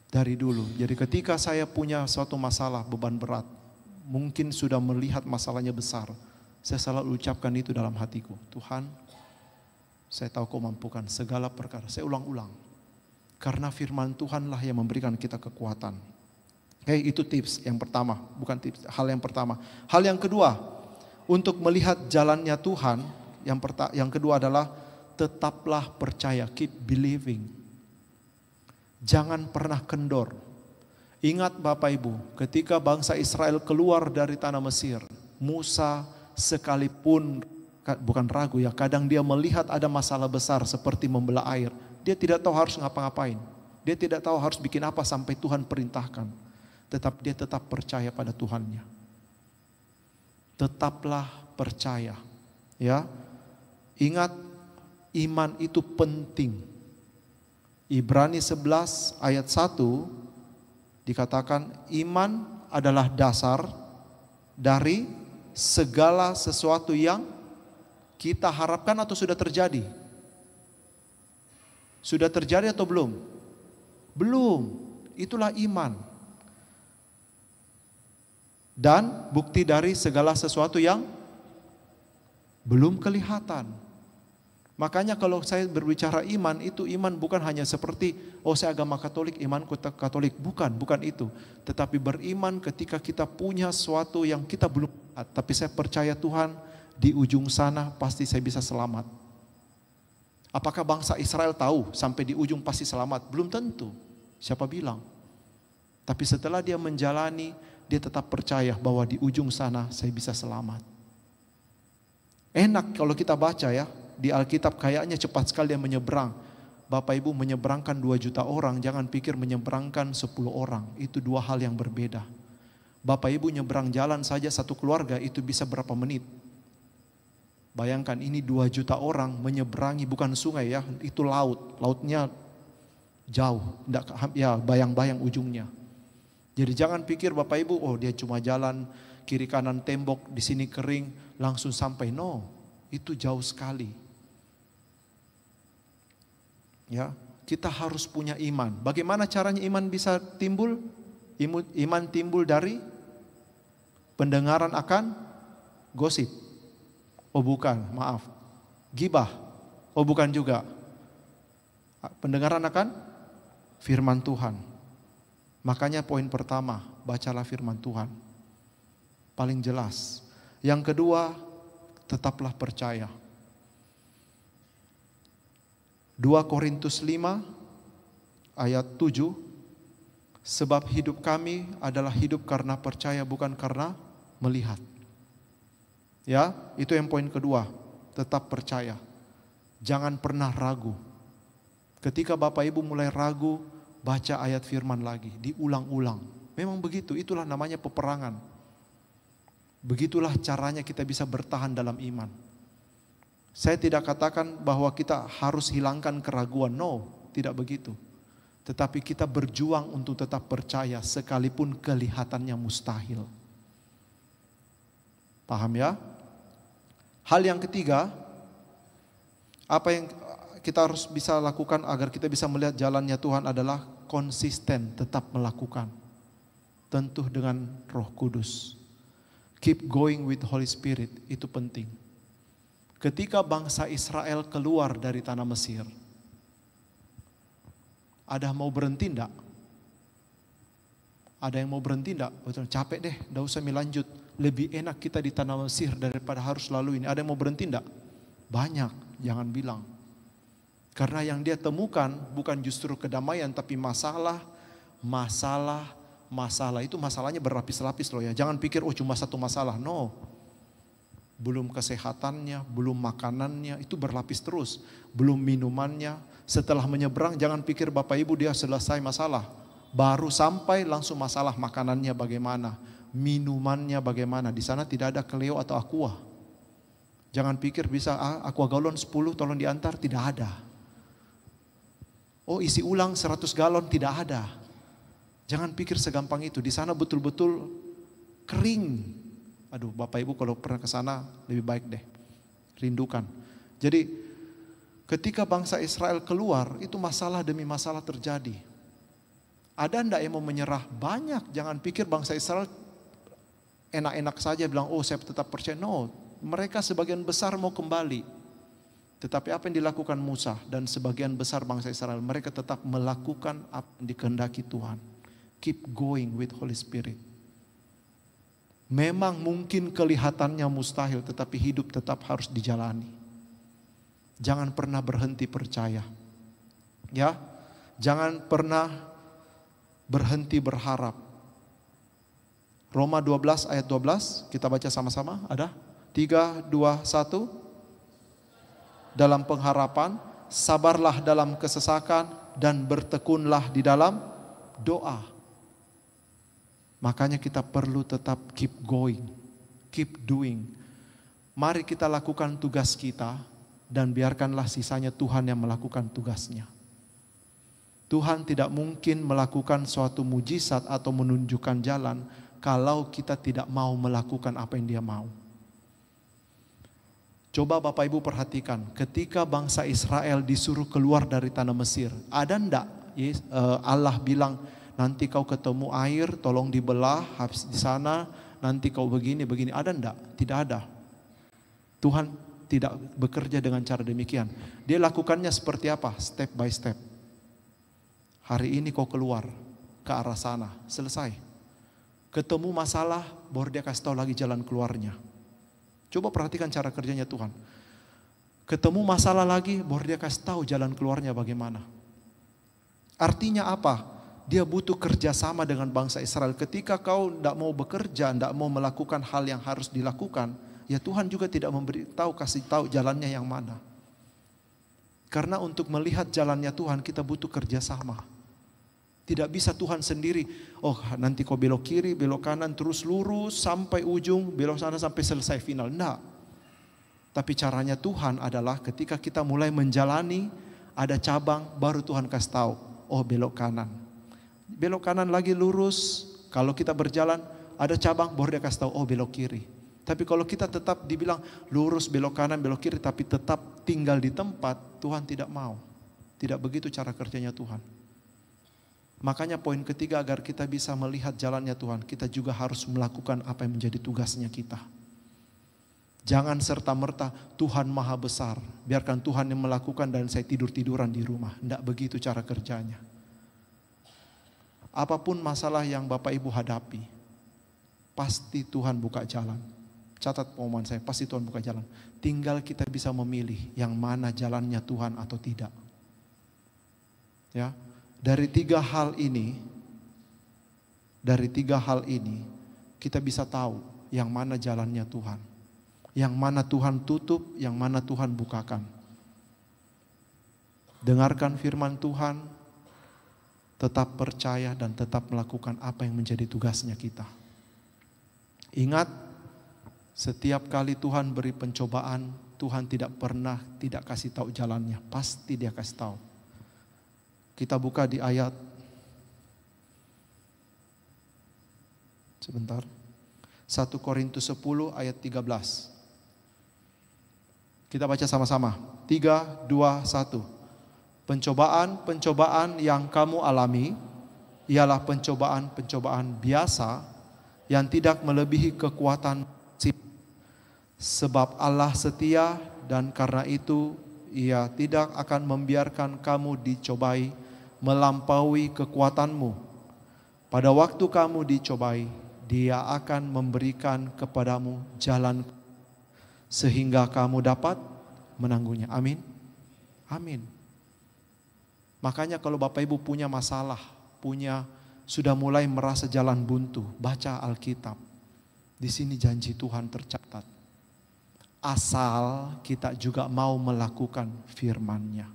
Dari dulu. Jadi ketika saya punya suatu masalah, beban berat, mungkin sudah melihat masalahnya besar, saya selalu ucapkan itu dalam hatiku. Tuhan, saya tahu Kau mampukan segala perkara. Saya ulang-ulang. Karena firman Tuhanlah yang memberikan kita kekuatan. Oke, itu tips yang pertama. Bukan tips, hal yang pertama. Hal yang kedua, untuk melihat jalannya Tuhan, yang kedua adalah tetaplah percaya, keep believing. Jangan pernah kendor. Ingat Bapak Ibu, ketika bangsa Israel keluar dari tanah Mesir, Musa sekalipun bukan ragu ya, kadang dia melihat ada masalah besar seperti membelah air. Dia tidak tahu harus ngapa-ngapain. Dia tidak tahu harus bikin apa sampai Tuhan perintahkan. Tetapi dia tetap percaya pada Tuhannya. Tetaplah percaya. Ya. Ingat, iman itu penting. Ibrani 11 ayat 1 dikatakan iman adalah dasar dari segala sesuatu yang kita harapkan atau sudah terjadi. Sudah terjadi atau belum? Belum. Itulah iman. Dan bukti dari segala sesuatu yang belum kelihatan. Makanya kalau saya berbicara iman, itu iman bukan hanya seperti, saya agama Katolik, imanku Katolik. Bukan itu. Tetapi beriman ketika kita punya sesuatu yang kita belum lihat. Tapi saya percaya Tuhan, di ujung sana pasti saya bisa selamat. Apakah bangsa Israel tahu sampai di ujung pasti selamat? Belum tentu. Siapa bilang? Tapi setelah dia menjalani, dia tetap percaya bahwa di ujung sana saya bisa selamat. Enak kalau kita baca ya. Di Alkitab kayaknya cepat sekali dia menyeberang. Bapak Ibu menyeberangkan 2 juta orang, jangan pikir menyeberangkan 10 orang. Itu 2 hal yang berbeda. Bapak Ibu nyeberang jalan saja satu keluarga itu bisa berapa menit. Bayangkan ini 2 juta orang menyeberangi bukan sungai ya, itu laut. Lautnya jauh, ya bayang-bayang ujungnya. Jadi jangan pikir Bapak Ibu, dia cuma jalan kiri kanan tembok, di sini kering, langsung sampai. No, itu jauh sekali. Ya, kita harus punya iman. Bagaimana caranya iman bisa timbul? Iman timbul dari pendengaran akan gosip. Oh bukan, maaf. Gibah. Oh bukan juga. Pendengaran akan firman Tuhan. Makanya poin pertama, bacalah firman Tuhan. Paling jelas. Yang kedua, tetaplah percaya. 2 Korintus 5 ayat 7, sebab hidup kami adalah hidup karena percaya bukan karena melihat. Ya, itu yang poin kedua, tetap percaya. Jangan pernah ragu. Ketika Bapak Ibu mulai ragu, baca ayat firman lagi, diulang-ulang. Memang begitu, itulah namanya peperangan. Begitulah caranya kita bisa bertahan dalam iman. Saya tidak katakan bahwa kita harus hilangkan keraguan, no, tidak begitu. Tetapi kita berjuang untuk tetap percaya sekalipun kelihatannya mustahil. Paham ya? Hal yang ketiga, apa yang kita harus bisa lakukan agar kita bisa melihat jalannya Tuhan adalah konsisten tetap melakukan. Tentu dengan Roh Kudus. Keep going with Holy Spirit, itu penting. Ketika bangsa Israel keluar dari tanah Mesir, ada mau berhenti enggak? Ada yang mau berhenti enggak? Capek deh, enggak usah lanjut. Lebih enak kita di tanah Mesir daripada harus lalu ini. Ada yang mau berhenti enggak? Banyak, jangan bilang. Karena yang dia temukan bukan justru kedamaian, tapi masalah. Itu masalahnya berlapis-lapis loh ya. Jangan pikir cuma satu masalah, no. Belum kesehatannya, belum makanannya, itu berlapis terus. Belum minumannya, setelah menyeberang jangan pikir Bapak Ibu dia selesai masalah. Baru sampai langsung masalah makanannya bagaimana, minumannya bagaimana. Di sana tidak ada Cleo atau Aqua. Jangan pikir bisa Aqua galon 10 tolong diantar, tidak ada. Oh isi ulang 100 galon, tidak ada. Jangan pikir segampang itu, di sana betul-betul kering. Aduh Bapak Ibu kalau pernah ke sana lebih baik deh, rindukan. Jadi ketika bangsa Israel keluar itu masalah demi masalah terjadi. Ada enggak yang mau menyerah? Banyak, jangan pikir bangsa Israel enak-enak saja bilang saya tetap percaya. No, mereka sebagian besar mau kembali. Tetapi apa yang dilakukan Musa dan sebagian besar bangsa Israel, mereka tetap melakukan apa yang dikehendaki Tuhan. Keep going with Holy Spirit. Memang mungkin kelihatannya mustahil, tetapi hidup tetap harus dijalani. Jangan pernah berhenti percaya. Ya, jangan pernah berhenti berharap. Roma 12 ayat 12, kita baca sama-sama, ada? 3, 2, 1. Dalam pengharapan, sabarlah dalam kesesakan, dan bertekunlah di dalam doa. Makanya kita perlu tetap keep going, keep doing. Mari kita lakukan tugas kita dan biarkanlah sisanya Tuhan yang melakukan tugasnya. Tuhan tidak mungkin melakukan suatu mujizat atau menunjukkan jalan kalau kita tidak mau melakukan apa yang Dia mau. Coba Bapak Ibu perhatikan, ketika bangsa Israel disuruh keluar dari tanah Mesir, ada enggak Allah bilang, nanti kau ketemu air, tolong dibelah, habis di sana, nanti kau begini. Ada enggak? Tidak ada. Tuhan tidak bekerja dengan cara demikian. Dia lakukannya seperti apa? Step by step. Hari ini kau keluar ke arah sana, selesai. Ketemu masalah, baru dia kasih tahu lagi jalan keluarnya. Coba perhatikan cara kerjanya Tuhan. Ketemu masalah lagi, baru dia kasih tahu jalan keluarnya bagaimana. Artinya apa? Dia butuh kerjasama dengan bangsa Israel. Ketika kau tidak mau bekerja, tidak mau melakukan hal yang harus dilakukan, ya Tuhan juga tidak memberitahu, kasih tahu jalannya yang mana. Karena untuk melihat jalannya Tuhan kita butuh kerjasama. Tidak bisa Tuhan sendiri, nanti kau belok kiri, belok kanan, terus lurus sampai ujung, belok sana sampai selesai final. Tidak. Tapi caranya Tuhan adalah ketika kita mulai menjalani, ada cabang, baru Tuhan kasih tahu, belok kanan. Belok kanan lagi lurus, kalau kita berjalan ada cabang baru dia kasih tahu belok kiri. Tapi kalau kita tetap dibilang lurus belok kanan belok kiri tapi tetap tinggal di tempat, Tuhan tidak mau. Tidak begitu cara kerjanya Tuhan. Makanya poin ketiga agar kita bisa melihat jalannya Tuhan, kita juga harus melakukan apa yang menjadi tugasnya kita. Jangan serta-merta Tuhan maha besar, biarkan Tuhan yang melakukan dan saya tidur-tiduran di rumah. Tidak begitu cara kerjanya. Apapun masalah yang Bapak Ibu hadapi, pasti Tuhan buka jalan. Catat pengumuman saya, pasti Tuhan buka jalan. Tinggal kita bisa memilih yang mana jalannya Tuhan atau tidak. Ya, dari tiga hal ini kita bisa tahu yang mana jalannya Tuhan. Yang mana Tuhan tutup, yang mana Tuhan bukakan. Dengarkan firman Tuhan, tetap percaya dan tetap melakukan apa yang menjadi tugasnya kita. Ingat, setiap kali Tuhan beri pencobaan, Tuhan tidak pernah tidak kasih tahu jalannya. Pasti Dia kasih tahu. Kita buka di ayat, sebentar, 1 Korintus 10 ayat 13. Kita baca sama-sama. 3, 2, 1. Pencobaan yang kamu alami ialah pencobaan biasa yang tidak melebihi kekuatan. Sebab Allah setia dan karena itu Ia tidak akan membiarkan kamu dicobai melampaui kekuatanmu. Pada waktu kamu dicobai, Dia akan memberikan kepadamu jalan sehingga kamu dapat menanggungnya. Amin. Amin. Makanya kalau Bapak Ibu punya masalah, sudah mulai merasa jalan buntu, baca Alkitab. Di sini janji Tuhan tercatat. Asal kita juga mau melakukan firman-Nya.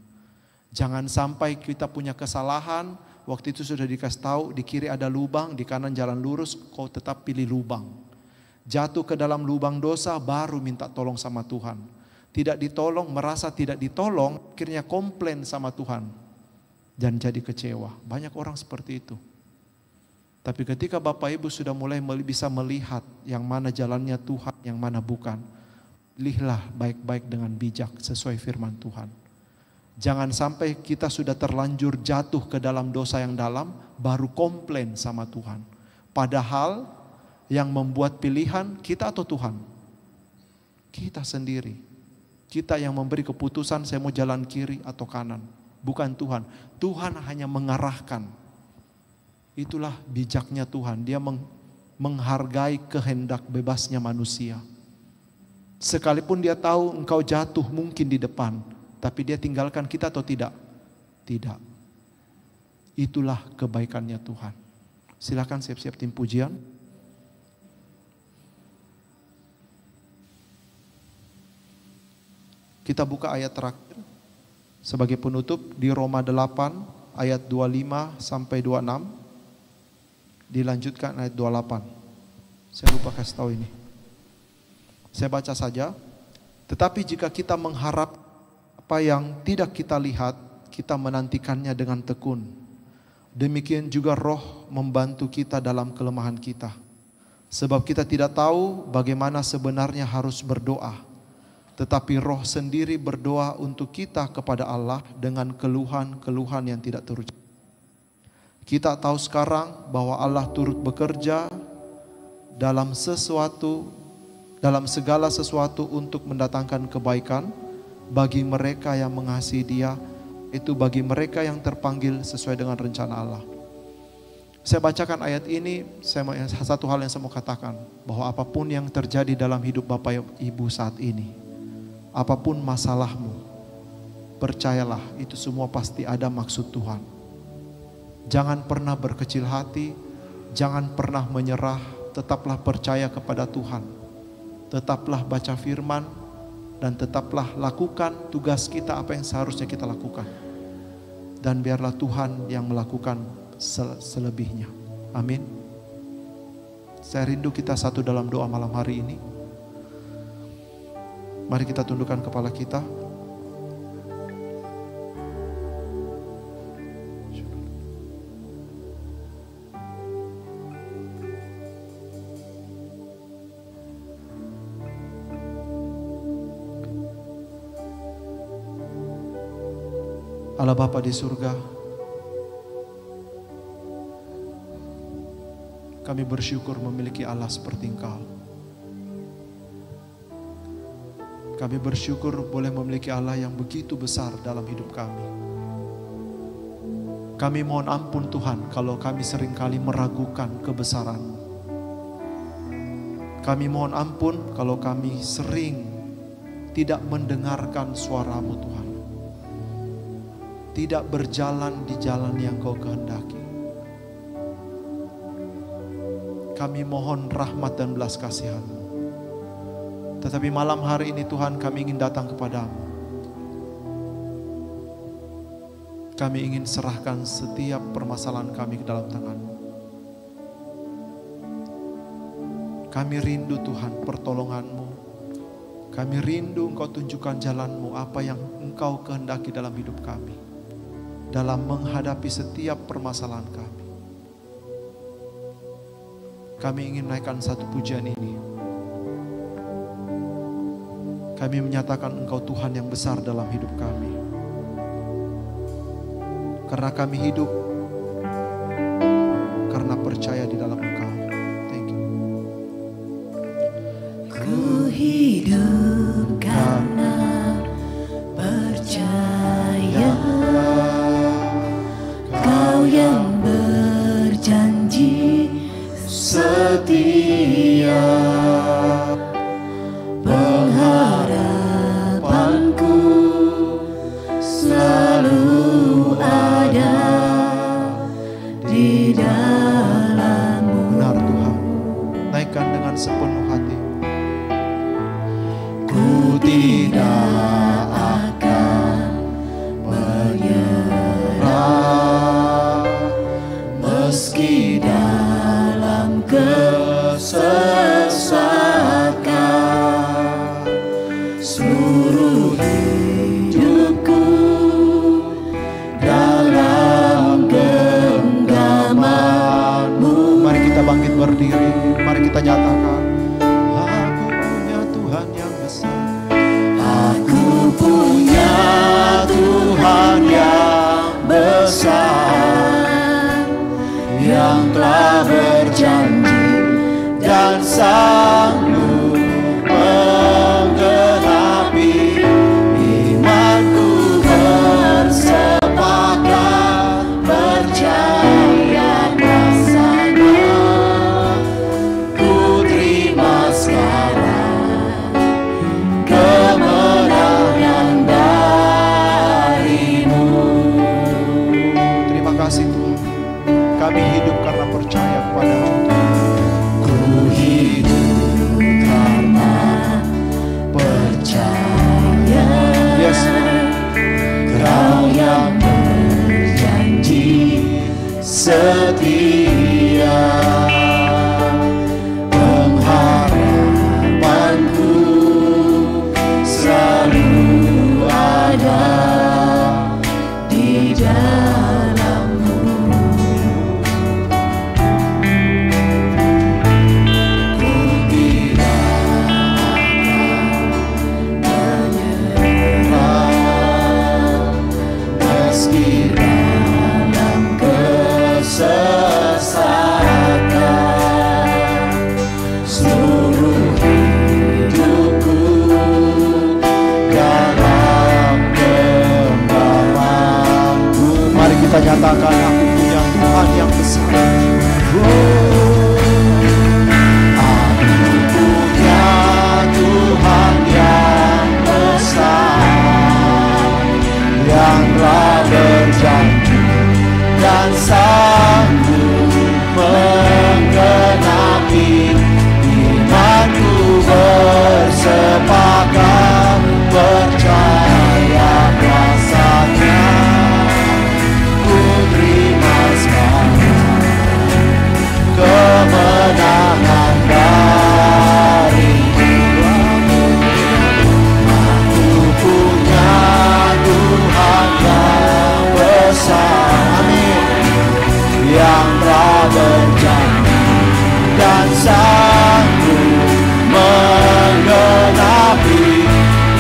Jangan sampai kita punya kesalahan, waktu itu sudah dikasih tahu, di kiri ada lubang, di kanan jalan lurus, kau tetap pilih lubang. Jatuh ke dalam lubang dosa, baru minta tolong sama Tuhan. Tidak ditolong, merasa tidak ditolong, akhirnya komplain sama Tuhan. Dan jadi kecewa. Banyak orang seperti itu. Tapi ketika Bapak Ibu sudah mulai bisa melihat yang mana jalannya Tuhan, yang mana bukan, pilihlah baik-baik dengan bijak sesuai firman Tuhan. Jangan sampai kita sudah terlanjur jatuh ke dalam dosa yang dalam, baru komplain sama Tuhan. Padahal yang membuat pilihan kita atau Tuhan? Kita sendiri. Kita yang memberi keputusan saya mau jalan kiri atau kanan. Bukan Tuhan. Tuhan hanya mengarahkan. Itulah bijaknya Tuhan. Dia menghargai kehendak bebasnya manusia. Sekalipun Dia tahu engkau jatuh mungkin di depan, tapi Dia tinggalkan kita atau tidak? Tidak. Itulah kebaikannya Tuhan. Silakan siap-siap tim pujian. Kita buka ayat terakhir sebagai penutup di Roma 8 ayat 25 sampai 26. Dilanjutkan ayat 28. Saya lupa kasih tahu ini. Saya baca saja. Tetapi jika kita mengharap apa yang tidak kita lihat, kita menantikannya dengan tekun. Demikian juga Roh membantu kita dalam kelemahan kita. Sebab kita tidak tahu bagaimana sebenarnya harus berdoa. Tetapi Roh sendiri berdoa untuk kita kepada Allah dengan keluhan-keluhan yang tidak terucap. Kita tahu sekarang bahwa Allah turut bekerja dalam segala sesuatu untuk mendatangkan kebaikan bagi mereka yang mengasihi Dia, itu bagi mereka yang terpanggil sesuai dengan rencana Allah. Saya bacakan ayat ini, satu hal yang saya mau katakan, bahwa apapun yang terjadi dalam hidup Bapak Ibu saat ini, apapun masalahmu, percayalah itu semua pasti ada maksud Tuhan. Jangan pernah berkecil hati, jangan pernah menyerah, tetaplah percaya kepada Tuhan. Tetaplah baca firman, dan tetaplah lakukan tugas kita apa yang seharusnya kita lakukan. Dan biarlah Tuhan yang melakukan selebihnya. Amin. Saya rindu kita satu dalam doa malam hari ini. Mari kita tundukkan kepala kita. Allah Bapa di surga, kami bersyukur memiliki Allah seperti Engkau. Kami bersyukur boleh memiliki Allah yang begitu besar dalam hidup kami. Kami mohon ampun Tuhan kalau kami seringkali meragukan kebesaran-Mu. Kami mohon ampun kalau kami sering tidak mendengarkan suara-Mu Tuhan. tidak berjalan di jalan yang Kau kehendaki. Kami mohon rahmat dan belas kasihan-Mu. Tetapi malam hari ini Tuhan, kami ingin datang kepadamu. Kami ingin serahkan setiap permasalahan kami ke dalam tangan-Mu. Kami rindu Tuhan pertolongan-Mu. Kami rindu Engkau tunjukkan jalan-Mu, apa yang Engkau kehendaki dalam hidup kami, dalam menghadapi setiap permasalahan kami. Kami ingin naikkan satu pujian ini. Kami menyatakan Engkau Tuhan yang besar dalam hidup kami. Karena kami hidup karena percaya di dalam Engkau. Thank you. Ku hidup karena percaya Kau yang berjanji setia. Pengharapanku selalu ada di dalam-Mu. Benar Tuhan, naikkan dengan sepenuh hati. Ku tidak akan menyerah meski dalam kesesatan. Seluruh hidupku dalam genggaman-Mu. Mari kita bangkit berdiri, mari kita nyatakan, aku punya Tuhan yang besar. Aku punya Tuhan yang besar, yang telah berjanji dan sanggup menggenapi imanku. Bersepakat percaya rasanya, ku terima sekarang kemenangan dari-Mu. Terima kasih Tuhan, kami hidup karena percaya kepada-Mu. Ku hidup karena percaya. Yes, Kau yang berjanji setia. Pengharapanku selalu ada di dalam-Mu. Ku tidak akan menyerah meski dalam kesesatan. Seluruh hidupku dalam genggaman-Mu. mari kita nyatakan, aku punya Tuhan yang besar. Aku punya Tuhan yang besar, yang telah berjanji dan sanggup menggenapi imanku. Bersepakat percaya rasanya, ku terima sekarang kemenangan dari-Mu. Aku punya Tuhan yang besar, amin, yang telah berjanji dan sanggup menggenapi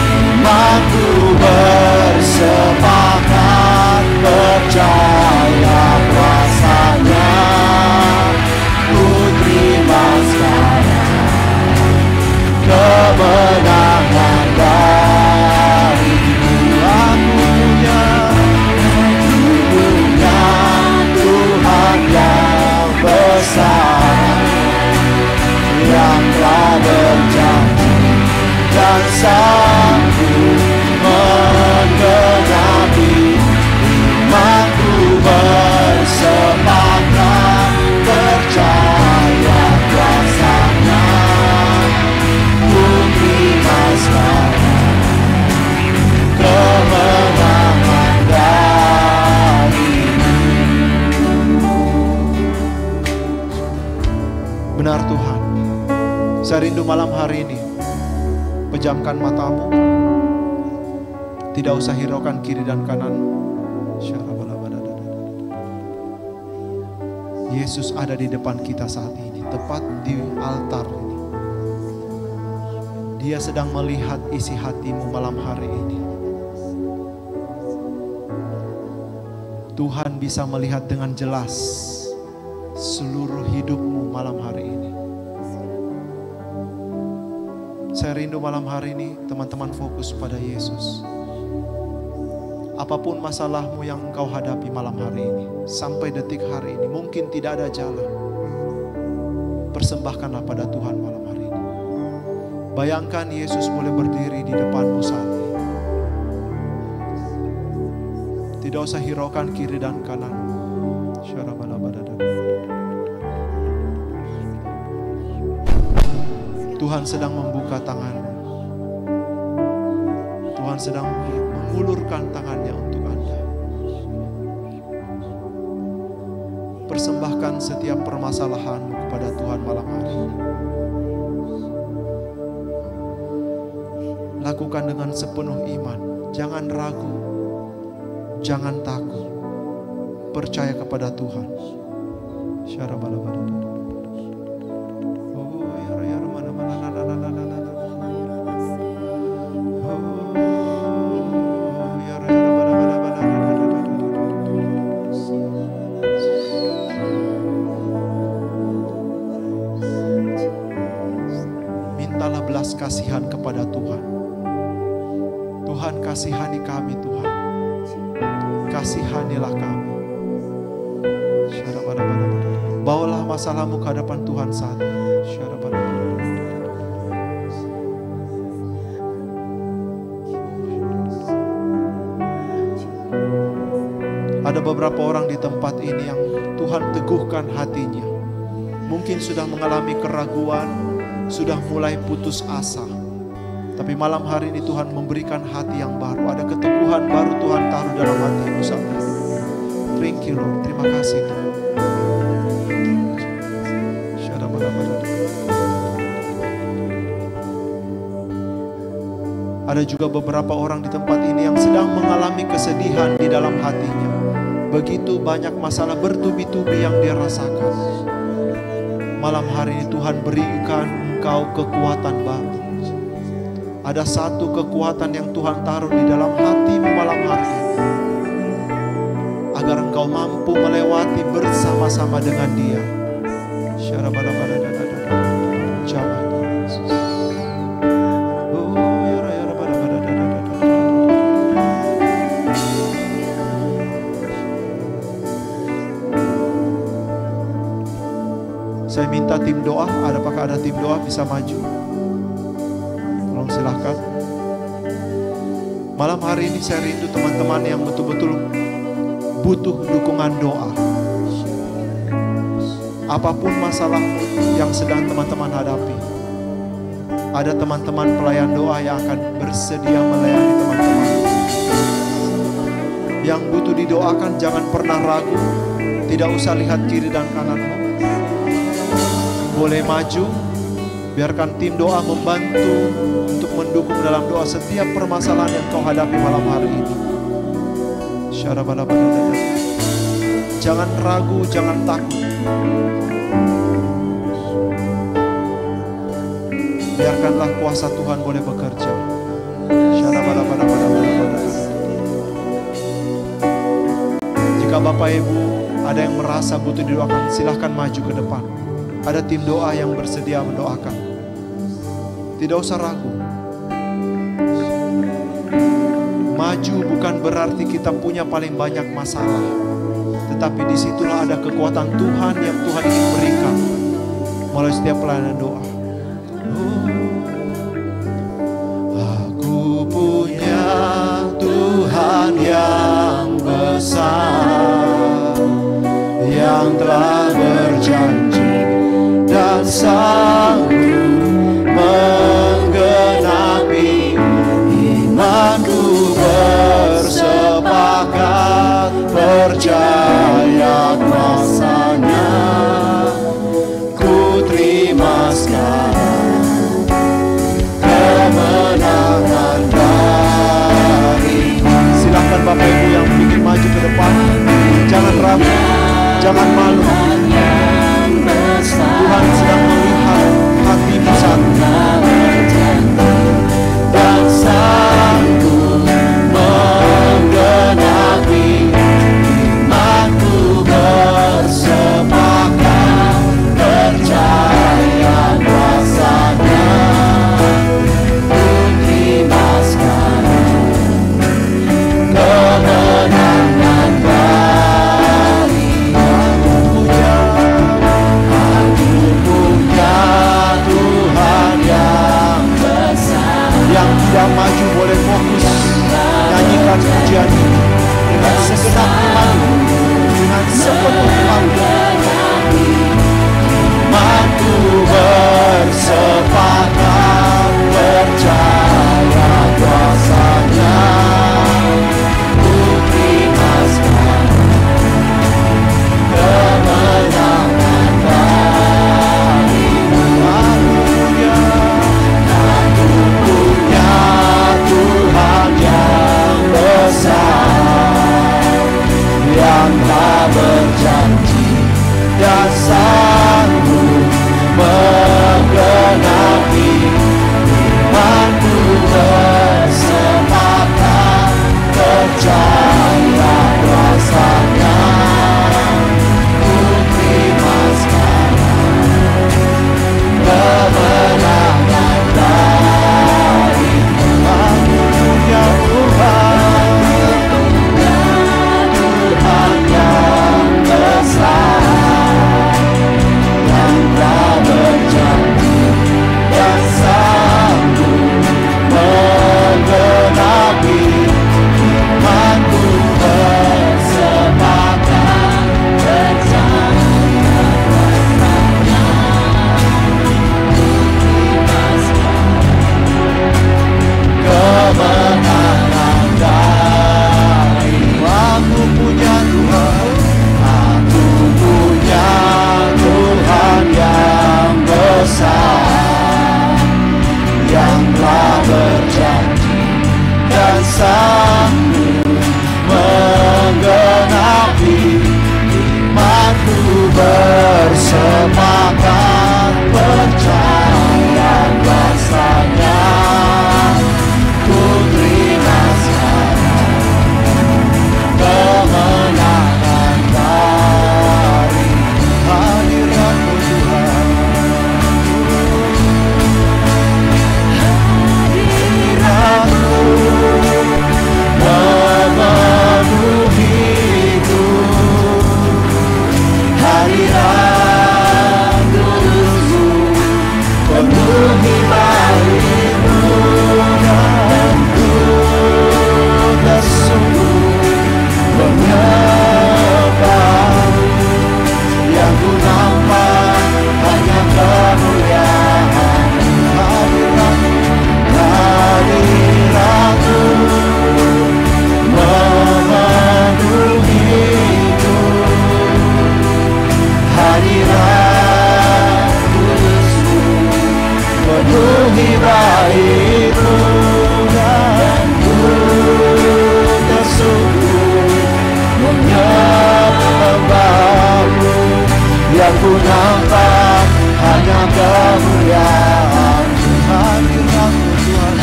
imanku. Bersepakat percaya rasanya, ku terima sekarang kemenangan dari-Mu. Aku punya Tuhan yang besar, yang telah berjanji dan sanggup menggenapi rindu malam hari ini. Pejamkan matamu. Tidak usah hiraukan kiri dan kanan. Yesus ada di depan kita saat ini, tepat di altar ini. Dia sedang melihat isi hatimu malam hari ini. Tuhan bisa melihat dengan jelas seluruh hidupmu malam hari ini. Saya rindu malam hari ini teman-teman fokus pada Yesus. Apapun masalahmu yang engkau hadapi malam hari ini, sampai detik hari ini, mungkin tidak ada jalan. Persembahkanlah pada Tuhan malam hari ini. Bayangkan Yesus boleh berdiri di depanmu saat ini. Tidak usah hiraukan kiri dan kanan. Tuhan sedang membuka tangannya. Tuhan sedang mengulurkan tangannya untuk Anda. Persembahkan setiap permasalahanmu kepada Tuhan malam hari ini. Lakukan dengan sepenuh iman. Jangan ragu. Jangan takut. Percaya kepada Tuhan. Mintalah belas kasihan kepada Tuhan. Tuhan, kasihani kami Tuhan. Kasihanilah kami. Bawalah masalahmu ke hadapan Tuhan saat ini. Ada beberapa orang di tempat ini yang Tuhan teguhkan hatinya. Mungkin sudah mengalami keraguan, sudah mulai putus asa. Tapi malam hari ini Tuhan memberikan hati yang baru. Ada keteguhan baru Tuhan taruh dalam hatimu saat ini. Thank you Lord, terima kasih Tuhan. Ada juga beberapa orang di tempat ini yang sedang mengalami kesedihan di dalam hatinya. Begitu banyak masalah bertubi-tubi yang dia rasakan. Malam hari ini Tuhan berikan engkau kekuatan baru. Ada satu kekuatan yang Tuhan taruh di dalam hatimu malam hari ini. Agar engkau mampu melewati bersama-sama dengan Dia. Saya minta tim doa, apakah ada tim doa bisa maju? Tolong silahkan. Malam hari ini saya rindu teman-teman yang betul-betul butuh dukungan doa. Apapun masalahmu yang sedang teman-teman hadapi, ada teman-teman pelayan doa yang akan bersedia melayani teman-teman. Yang butuh didoakan jangan pernah ragu, tidak usah lihat kiri dan kananmu. Boleh maju, biarkan tim doa membantu untuk mendukung dalam doa setiap permasalahan yang kau hadapi malam hari ini. Jangan ragu, jangan takut. Biarkanlah kuasa Tuhan boleh bekerja. Jika Bapak Ibu ada yang merasa butuh didoakan, silahkan maju ke depan. Ada tim doa yang bersedia mendoakan. Tidak usah ragu. Maju bukan berarti kita punya paling banyak masalah. Tetapi disitulah ada kekuatan Tuhan yang Tuhan ingin berikan melalui setiap pelayanan doa. Aku punya Tuhan yang besar, yang telah berjanji dan sanggup menggenapi. Imanku bersepakat percaya kuasanya. Ku terima sekali Yang tidak maju boleh fokus nyanyikan pujian ini dengan segenap imanmu, dengan sepenuh imanmu. Imanku bersepakat percaya kuasa-Nya, ku terima kemenangan darimu. Aku punya Tuhan yang besar, yang tak berjanji dan sanggup menggenapi. Imanku bersepakat percaya kuasa-Nya, ku terima sekarang kemenangan darimu. Aku punya Tuhan, Tuhan yang besar, yang tak berjanji dan sanggup menggenapi. Imanku bersepakat percaya kuasa-Nya, kemenangan darimu. Aku punya Tuhan, aku punya Tuhan yang besar, yang telah berjanji dan sanggup menggenapi. Imanku bersepakat percaya kuasa-Nya, ku terima sekarang kemenangan dari hadirat-Mu Tuhan. Hadirat-Mu memenuhiku, hadirat Kudus-Mu penuhi baik-Mu, dan ku tersungguh menyembah. Yang ku nampak hanya kemuliaan hadirat-Mu, hadirat-Mu memenuhiku, hadirat Kudus-Mu penuhi baik-Mu, dan ku tersungguh menyembah-Mu. Yang ku nampak hanya kemuliaan hadirat-Mu Tuhan,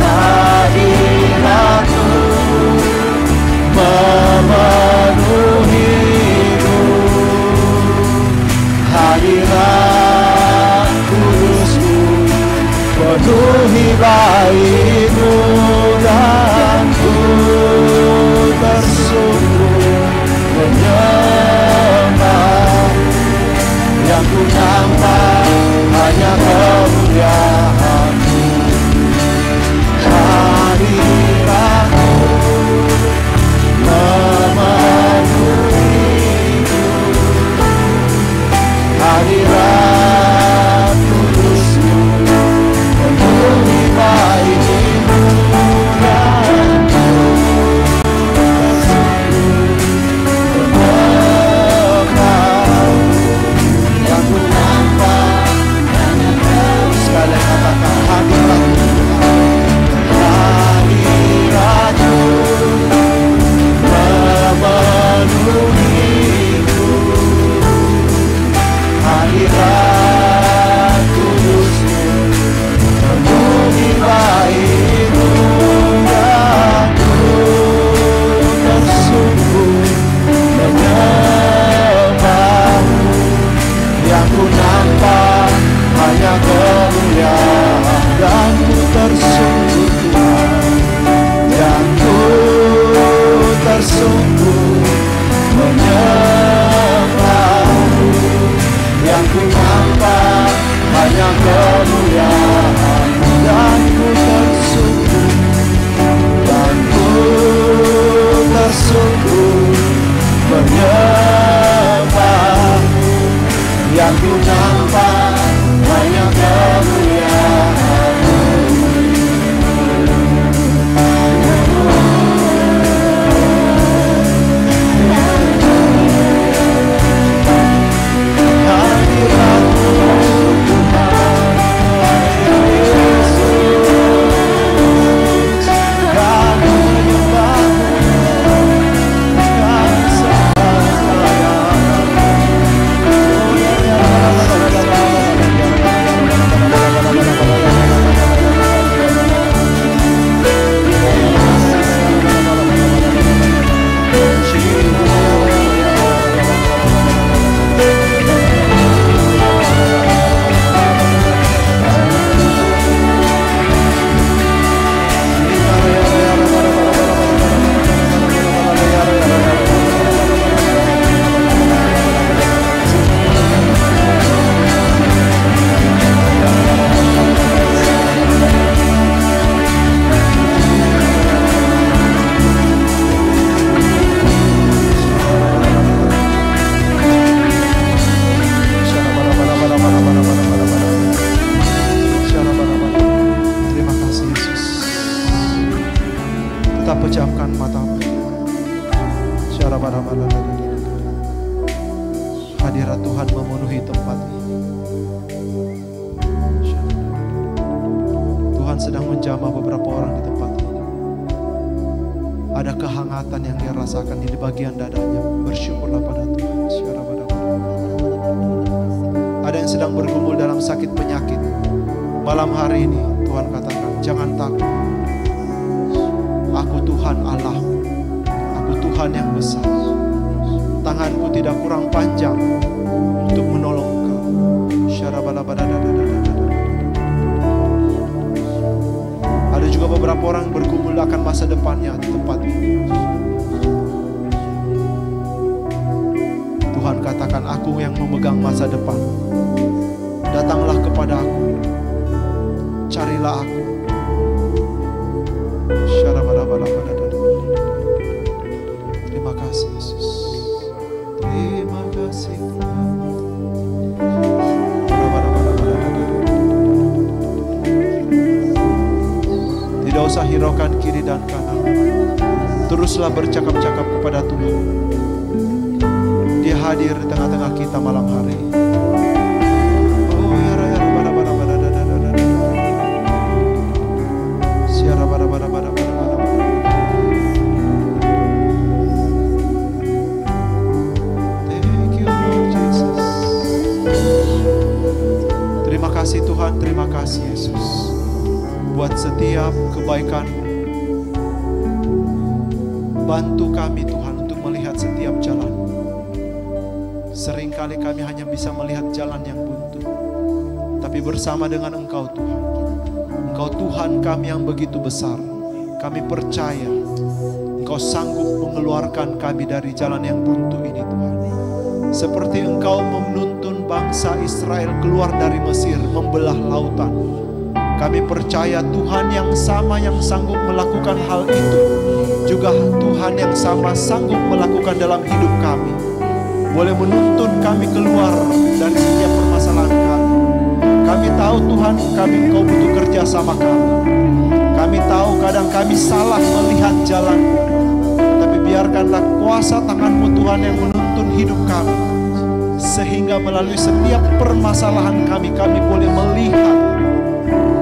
hadirat-Mu memenuhiku, hadirat Kudus-Mu penuhi baik-Mu, dan ku tersungguh menyembah. Yang ku nampak hanya kemuliaan-Mu, hadirat-Mu memenuhiku, hadirat Kudus-Mu penuhi baik-Mu, pejamkan matamu. Hadirat Tuhan memenuhi tempat ini. Tuhan sedang menjamah beberapa orang di tempat ini. Ada kehangatan yang dia rasakan di bagian dadanya. Bersyukurlah pada Tuhan. Ada yang sedang bergumul dalam sakit penyakit. Malam hari ini Tuhan katakan, jangan takut. Aku Tuhan Allahmu. Aku Tuhan yang besar. Tanganku tidak kurang panjang untuk menolong engkau. Ada juga beberapa orang bergumul akan masa depannya di tempat ini. Tuhan katakan, aku yang memegang masa depan. Datanglah kepada aku. Carilah aku. Terima kasih Yesus. Terima kasih Tuhan. Tidak usah hiraukan kiri dan kanan. Teruslah bercakap-cakap kepada Tuhan. Dia hadir di tengah-tengah kita malam hari. Terima kasih Tuhan, terima kasih Yesus buat setiap kebaikan. Bantu kami Tuhan untuk melihat setiap jalan. Seringkali kami hanya bisa melihat jalan yang buntu, tapi bersama dengan Engkau Tuhan, Engkau Tuhan kami yang begitu besar. Kami percaya Engkau sanggup mengeluarkan kami dari jalan yang buntu ini Tuhan. Seperti Engkau menuntun bangsa Israel keluar dari Mesir, membelah lautan. Kami percaya Tuhan yang sama yang sanggup melakukan hal itu, juga Tuhan yang sama sanggup melakukan dalam hidup kami. Boleh menuntun kami keluar dari setiap permasalahan kami. Kami tahu Tuhan, Engkau butuh kerja sama kami. Kami tahu kadang kami salah melihat jalan, tapi biarkanlah kuasa tangan-Mu Tuhan yang menuntun hidup kami. Sehingga melalui setiap permasalahan kami boleh melihat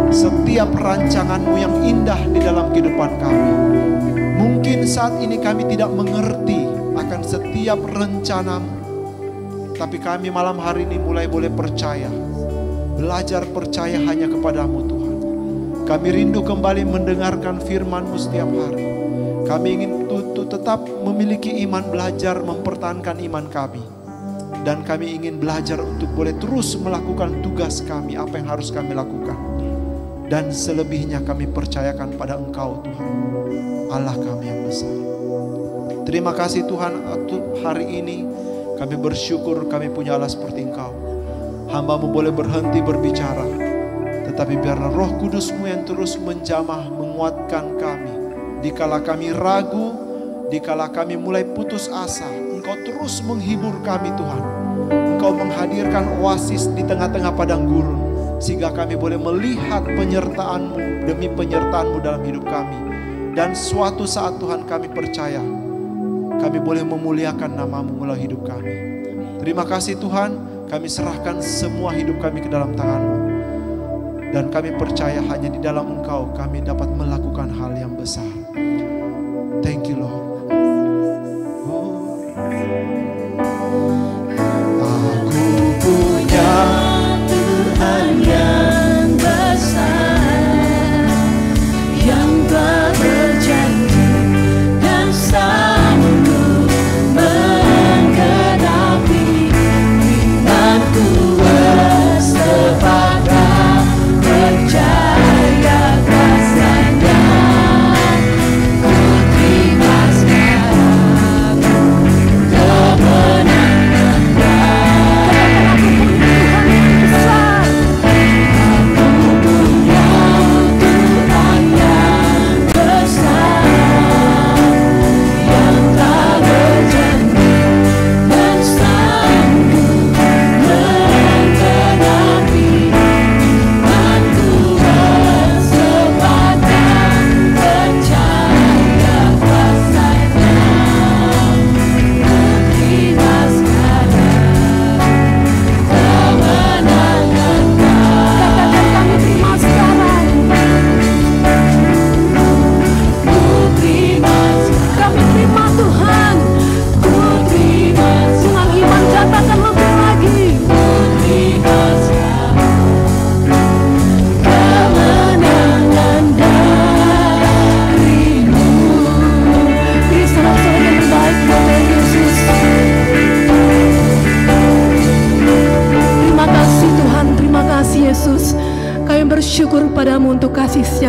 setiap rancangan-Mu yang indah di dalam kehidupan kami. Mungkin saat ini kami tidak mengerti akan setiap rencana-Mu, tapi kami malam hari ini mulai boleh percaya, belajar percaya hanya kepada-Mu Tuhan. Kami rindu kembali mendengarkan firman-Mu setiap hari. Kami ingin tetap memiliki iman, belajar mempertahankan iman kami. Dan kami ingin belajar untuk boleh terus melakukan tugas kami, apa yang harus kami lakukan. Dan selebihnya kami percayakan pada Engkau Tuhan, Allah kami yang besar. Terima kasih Tuhan, untuk hari ini kami bersyukur kami punya Allah seperti Engkau. Hamba-Mu boleh berhenti berbicara, tetapi biarlah Roh Kudus-Mu yang terus menjamah, menguatkan kami. Dikala kami ragu, dikala kami mulai putus asa, Engkau terus menghibur kami Tuhan. Engkau menghadirkan oasis di tengah-tengah padang gurun, sehingga kami boleh melihat penyertaan-Mu demi penyertaan-Mu dalam hidup kami. Dan suatu saat Tuhan kami percaya, kami boleh memuliakan nama-Mu melalui hidup kami. Terima kasih Tuhan, kami serahkan semua hidup kami ke dalam tangan-Mu. Dan kami percaya hanya di dalam Engkau kami dapat melakukan hal yang besar. Thank you Lord. Aku punya Tuhan yang besar, yang telah berjanji dan sanggup menggenapi imanku bersepakat percaya kasih-Nya.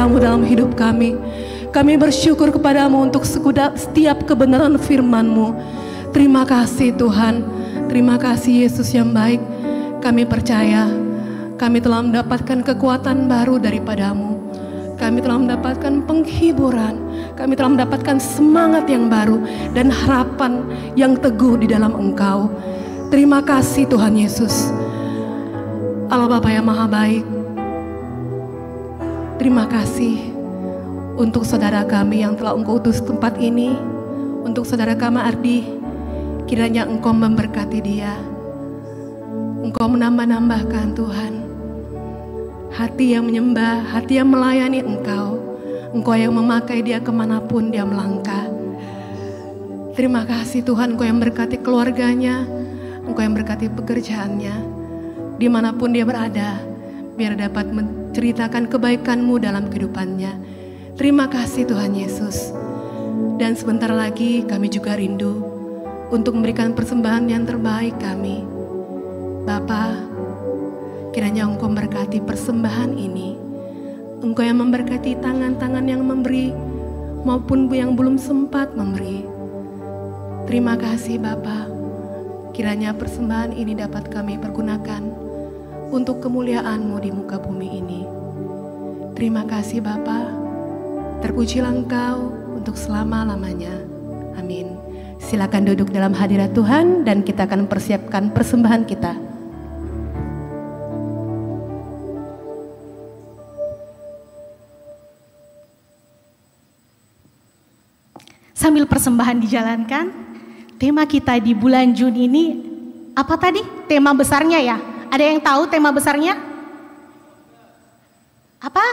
kuasa-Mu dalam hidup kami. Kami bersyukur kepadamu untuk setiap kebenaran firman-Mu. Terima kasih Tuhan, terima kasih Yesus yang baik. Kami percaya kami telah mendapatkan kekuatan baru daripada-Mu. Kami telah mendapatkan penghiburan, kami telah mendapatkan semangat yang baru dan harapan yang teguh di dalam Engkau. Terima kasih Tuhan Yesus. Allah Bapa yang Maha Baik, terima kasih untuk saudara kami yang telah Engkau utus tempat ini. Untuk saudara kami Ardi, kiranya Engkau memberkati dia. Engkau menambah-nambahkan Tuhan hati yang menyembah, hati yang melayani Engkau. Engkau yang memakai dia kemanapun dia melangkah. Terima kasih Tuhan, Engkau yang berkati keluarganya, Engkau yang berkati pekerjaannya, dimanapun dia berada, biar dapat menceritakan kebaikan-Mu dalam kehidupannya. Terima kasih Tuhan Yesus. Dan sebentar lagi kami juga rindu untuk memberikan persembahan yang terbaik kami. Bapa, kiranya Engkau memberkati persembahan ini. Engkau yang memberkati tangan-tangan yang memberi maupun yang belum sempat memberi. Terima kasih Bapa. Kiranya persembahan ini dapat kami pergunakan untuk kemuliaan-Mu di muka bumi ini. Terima kasih Bapa. Terpujilah Engkau untuk selama-lamanya. Amin. Silakan duduk dalam hadirat Tuhan dan kita akan mempersiapkan persembahan kita. Sambil persembahan dijalankan, tema kita di bulan Juni ini apa tadi? Tema besarnya ya? Ada yang tahu tema besarnya? Apa?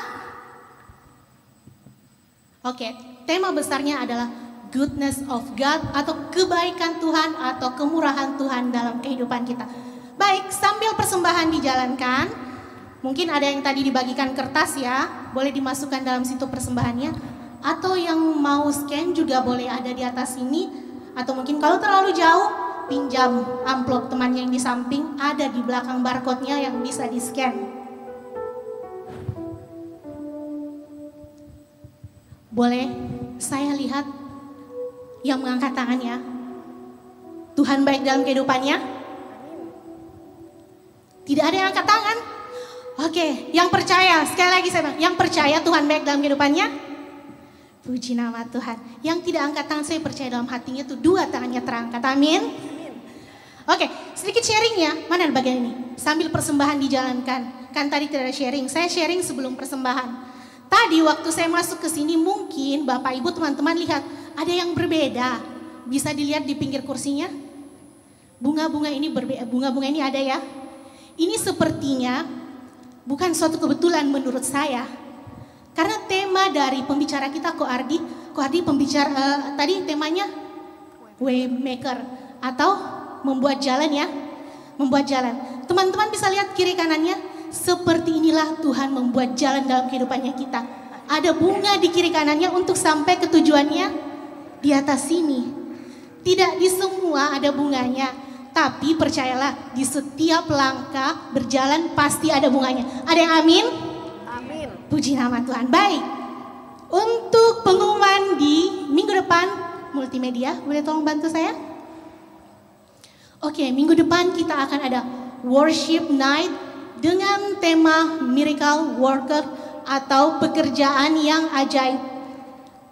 Oke, tema besarnya adalah goodness of God atau kebaikan Tuhan atau kemurahan Tuhan dalam kehidupan kita. Baik, sambil persembahan dijalankan, mungkin ada yang tadi dibagikan kertas ya, boleh dimasukkan dalam situ persembahannya. Atau yang mau scan juga boleh ada di atas ini. Atau mungkin kalau terlalu jauh, pinjam amplop temannya yang di samping, ada di belakang barcode-nya yang bisa di scan. Boleh saya lihat yang mengangkat tangannya? Tuhan baik dalam kehidupannya? Tidak ada yang angkat tangan? Oke, yang percaya, sekali lagi saya bilang, yang percaya Tuhan baik dalam kehidupannya? Puji nama Tuhan. Yang tidak angkat tangan, saya percaya dalam hatinya tuh dua tangannya terangkat. Amin. Oke, sedikit sharingnya. Mana bagian ini? Sambil persembahan dijalankan. Kan tadi tidak ada sharing. Saya sharing sebelum persembahan. Tadi waktu saya masuk ke sini mungkin Bapak Ibu teman-teman lihat ada yang berbeda. Bisa dilihat di pinggir kursinya. Bunga-bunga ini berbeda. Bunga-bunga ini ada ya. Ini sepertinya bukan suatu kebetulan menurut saya. Karena tema dari pembicara kita Ko Ardi pembicara tadi temanya Waymaker atau membuat jalan ya, membuat jalan. Teman-teman bisa lihat kiri kanannya, seperti inilah Tuhan membuat jalan dalam kehidupannya kita. Ada bunga di kiri kanannya untuk sampai ke tujuannya di atas sini. Tidak di semua ada bunganya, tapi percayalah di setiap langkah berjalan pasti ada bunganya. Ada yang amin? Puji nama Tuhan. Baik, untuk pengumuman di minggu depan multimedia, boleh tolong bantu saya? Oke, minggu depan kita akan ada worship night dengan tema miracle worker atau pekerjaan yang ajaib.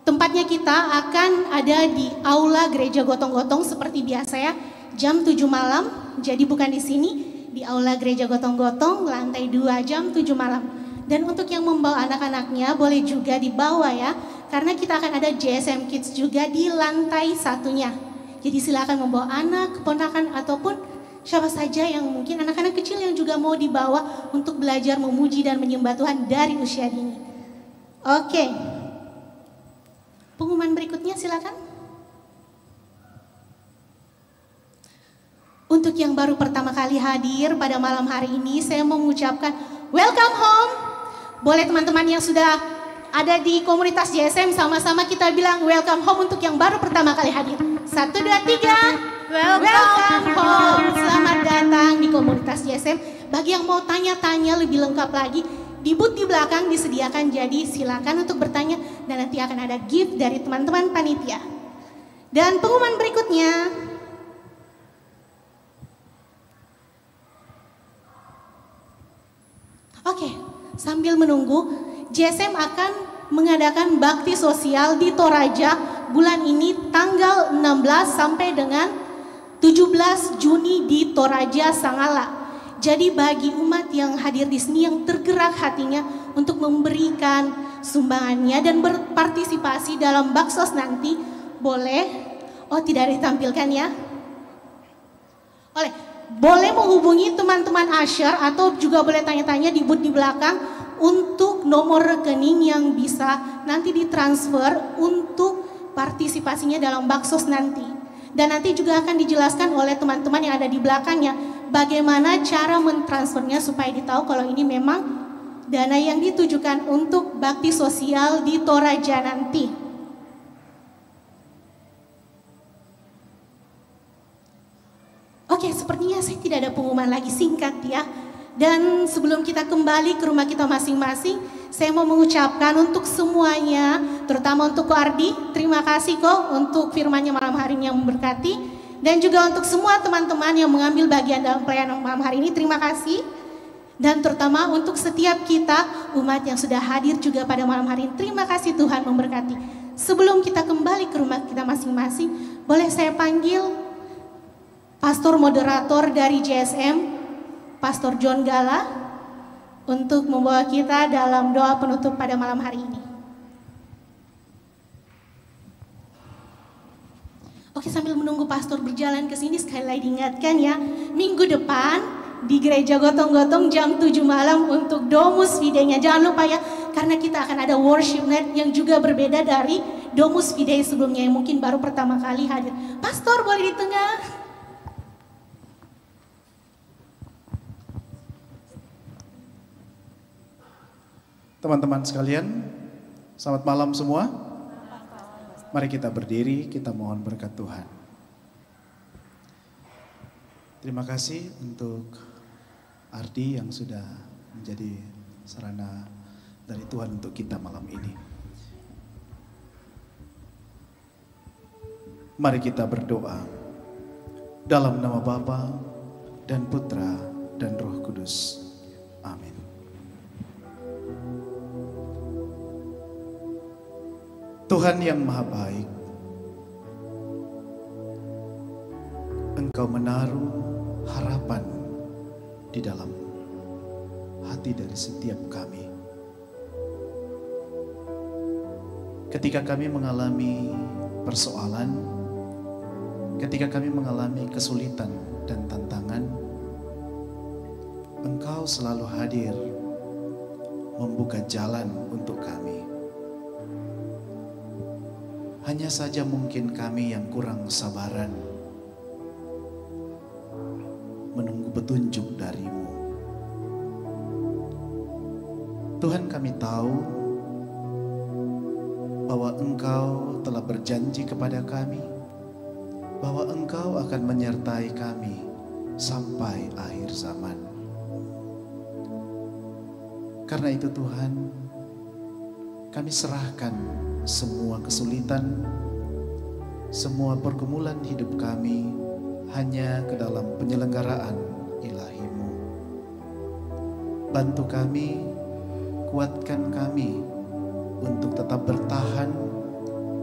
Tempatnya kita akan ada di Aula Gereja Gotong-Gotong seperti biasa ya, jam 7 malam. Jadi bukan di sini, di Aula Gereja Gotong-Gotong lantai 2 jam 7 malam. Dan untuk yang membawa anak-anaknya boleh juga dibawa ya, karena kita akan ada JSM Kids juga di lantai satunya. Jadi silakan membawa anak, keponakan ataupun siapa saja yang mungkin anak-anak kecil yang juga mau dibawa untuk belajar memuji dan menyembah Tuhan dari usia dini. Oke. Pengumuman berikutnya silakan. Untuk yang baru pertama kali hadir pada malam hari ini, saya mau mengucapkan welcome home. Boleh teman-teman yang sudah ada di komunitas JSM sama-sama kita bilang welcome home untuk yang baru pertama kali hadir. 1, 2, 3. Welcome home. Selamat datang di komunitas JSM. Bagi yang mau tanya-tanya lebih lengkap lagi, Di booth di belakang disediakan, jadi silakan untuk bertanya dan nanti akan ada gift dari teman-teman panitia. Dan pengumuman berikutnya, oke, sambil menunggu, JSM akan mengadakan bakti sosial di Toraja bulan ini tanggal 16 sampai dengan 17 Juni di Toraja, Sangala. Jadi bagi umat yang hadir di sini yang tergerak hatinya untuk memberikan sumbangannya dan berpartisipasi dalam baksos nanti, boleh, tidak ditampilkan ya. Boleh menghubungi teman-teman Asher atau juga boleh tanya-tanya di booth di belakang untuk nomor rekening yang bisa nanti ditransfer untuk partisipasinya dalam baksos nanti. Dan nanti juga akan dijelaskan oleh teman-teman yang ada di belakangnya bagaimana cara mentransfernya supaya ditahu kalau ini memang dana yang ditujukan untuk bakti sosial di Toraja nanti. Oke, sepertinya saya tidak ada pengumuman lagi, singkat ya. Dan sebelum kita kembali ke rumah kita masing-masing, saya mau mengucapkan untuk semuanya, terutama untuk Ko Ardi, terima kasih Ko untuk firman-Nya malam hari ini yang memberkati. Dan juga untuk semua teman-teman yang mengambil bagian dalam pelayanan malam hari ini, terima kasih. Dan terutama untuk setiap kita, umat yang sudah hadir juga pada malam hari ini, terima kasih Tuhan memberkati. Sebelum kita kembali ke rumah kita masing-masing, boleh saya panggil Pastor Moderator dari JSM, Pastor John Gala, untuk membawa kita dalam doa penutup pada malam hari ini. Oke, sambil menunggu pastor berjalan ke sini, sekali lagi diingatkan ya, minggu depan di Gereja Gotong-Gotong jam 7 malam untuk Domus Fidei-nya. Jangan lupa ya, karena kita akan ada worship night yang juga berbeda dari Domus Fidei sebelumnya yang mungkin baru pertama kali hadir. Pastor boleh di tengah. Teman-teman sekalian, selamat malam semua. Mari kita berdiri, kita mohon berkat Tuhan. Terima kasih untuk Ardi yang sudah menjadi sarana dari Tuhan untuk kita malam ini. Mari kita berdoa dalam nama Bapa dan Putra dan Roh Kudus. Amin. Tuhan yang Maha Baik, Engkau menaruh harapan di dalam hati dari setiap kami. Ketika kami mengalami persoalan, ketika kami mengalami kesulitan dan tantangan, Engkau selalu hadir membuka jalan untuk kami. Hanya saja mungkin kami yang kurang sabaran menunggu petunjuk dari-Mu. Tuhan, kami tahu bahwa Engkau telah berjanji kepada kami bahwa Engkau akan menyertai kami sampai akhir zaman. Karena itu Tuhan, kami serahkan semua kesulitan, semua pergumulan hidup kami hanya ke dalam penyelenggaraan ilahi-Mu. Bantu kami, kuatkan kami untuk tetap bertahan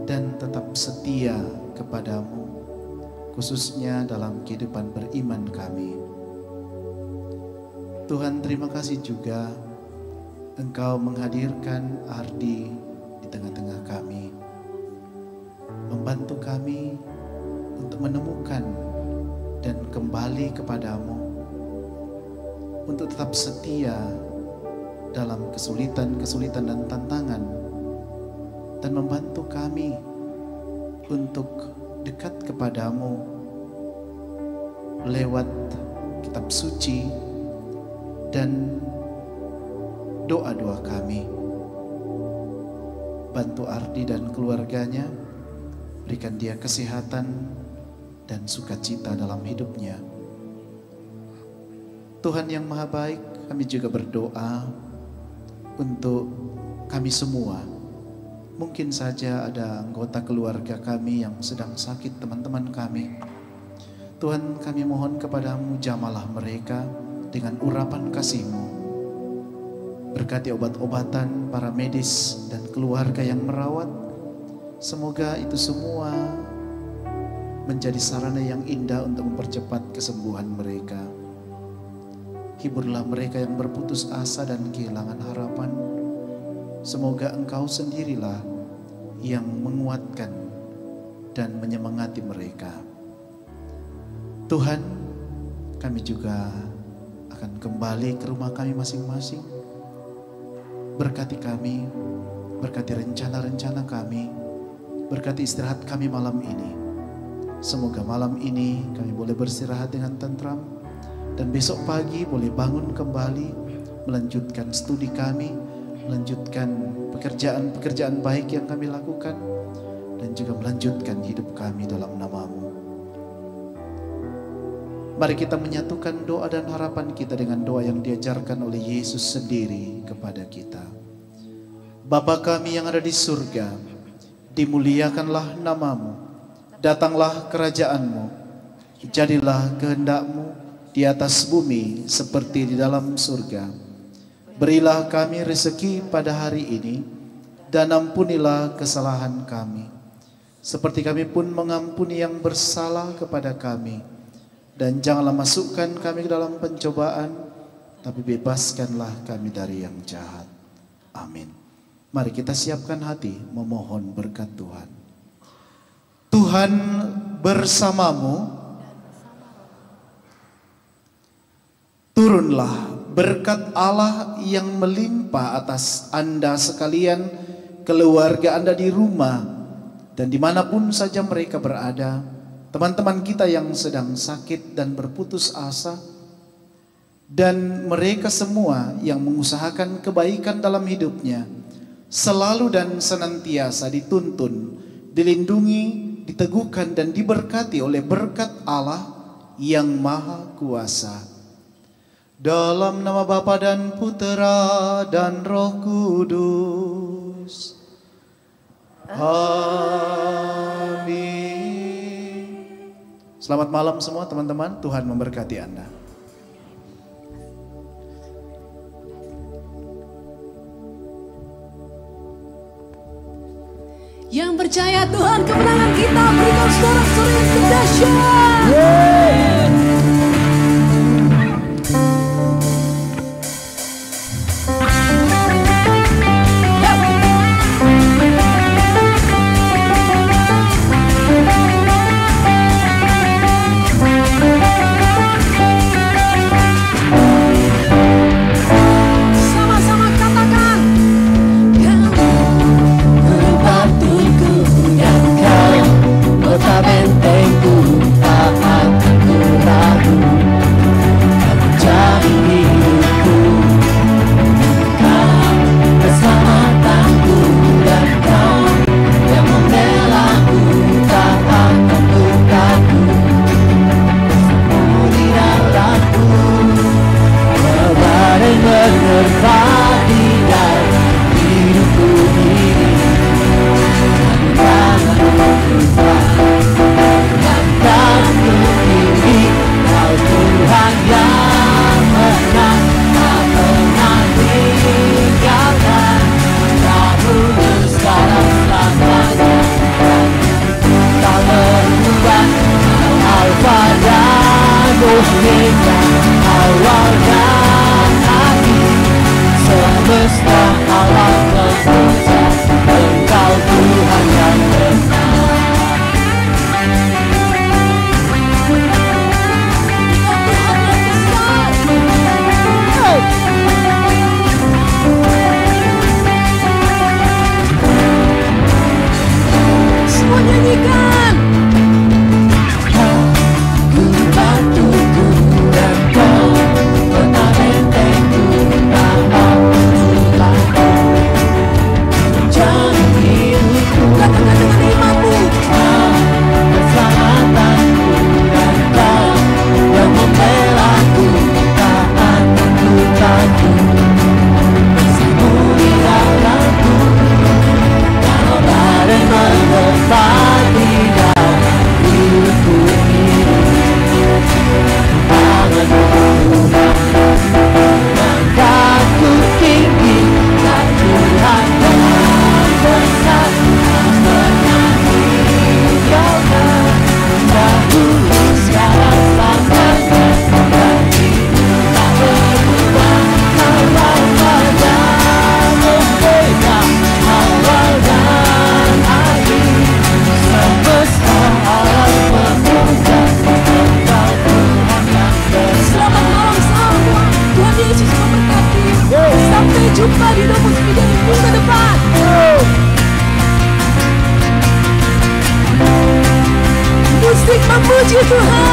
dan tetap setia kepada-Mu, khususnya dalam kehidupan beriman kami. Tuhan, terima kasih juga Engkau menghadirkan Ardi di tengah-tengah kami, membantu kami untuk menemukan dan kembali kepada-Mu, untuk tetap setia dalam kesulitan-kesulitan dan tantangan, dan membantu kami untuk dekat kepada-Mu lewat kitab suci dan doa-doa kami. Bantu Ardi dan keluarganya, berikan dia kesehatan dan sukacita dalam hidupnya. Tuhan yang Maha Baik, kami juga berdoa untuk kami semua. Mungkin saja ada anggota keluarga kami yang sedang sakit, teman-teman kami. Tuhan, kami mohon kepadamu, jamalah mereka dengan urapan kasih-Mu. Berkati obat-obatan para medis dan keluarga yang merawat. Semoga itu semua menjadi sarana yang indah untuk mempercepat kesembuhan mereka. Hiburlah mereka yang berputus asa dan kehilangan harapan. Semoga Engkau sendirilah yang menguatkan dan menyemangati mereka. Tuhan, kami juga akan kembali ke rumah kami masing-masing. Berkati kami, berkati rencana-rencana kami, berkati istirahat kami malam ini. Semoga malam ini kami boleh beristirahat dengan tentram, dan besok pagi boleh bangun kembali, melanjutkan studi kami, melanjutkan pekerjaan-pekerjaan baik yang kami lakukan, dan juga melanjutkan hidup kami dalam nama-Mu. Mari kita menyatukan doa dan harapan kita dengan doa yang diajarkan oleh Yesus sendiri kepada kita. Bapa kami yang ada di surga, dimuliakanlah nama-Mu, datanglah kerajaan-Mu, jadilah kehendak-Mu di atas bumi seperti di dalam surga. Berilah kami rezeki pada hari ini, dan ampunilah kesalahan kami, seperti kami pun mengampuni yang bersalah kepada kami. Dan janganlah masukkan kami ke dalam pencobaan, tapi bebaskanlah kami dari yang jahat. Amin. Mari kita siapkan hati memohon berkat Tuhan. Tuhan bersamamu. Turunlah berkat Allah yang melimpah atas Anda sekalian, keluarga Anda di rumah, dan dimanapun saja mereka berada. Teman-teman kita yang sedang sakit dan berputus asa, dan mereka semua yang mengusahakan kebaikan dalam hidupnya, selalu dan senantiasa dituntun, dilindungi, diteguhkan dan diberkati oleh berkat Allah yang Maha Kuasa. Dalam nama Bapa dan Putera dan Roh Kudus. Amin. Selamat malam semua teman-teman, Tuhan memberkati Anda. Yang percaya Tuhan kemenangan kita, berikan sorak-sorai yang dahsyat. Kota bentengku, taatku puji Tuhan.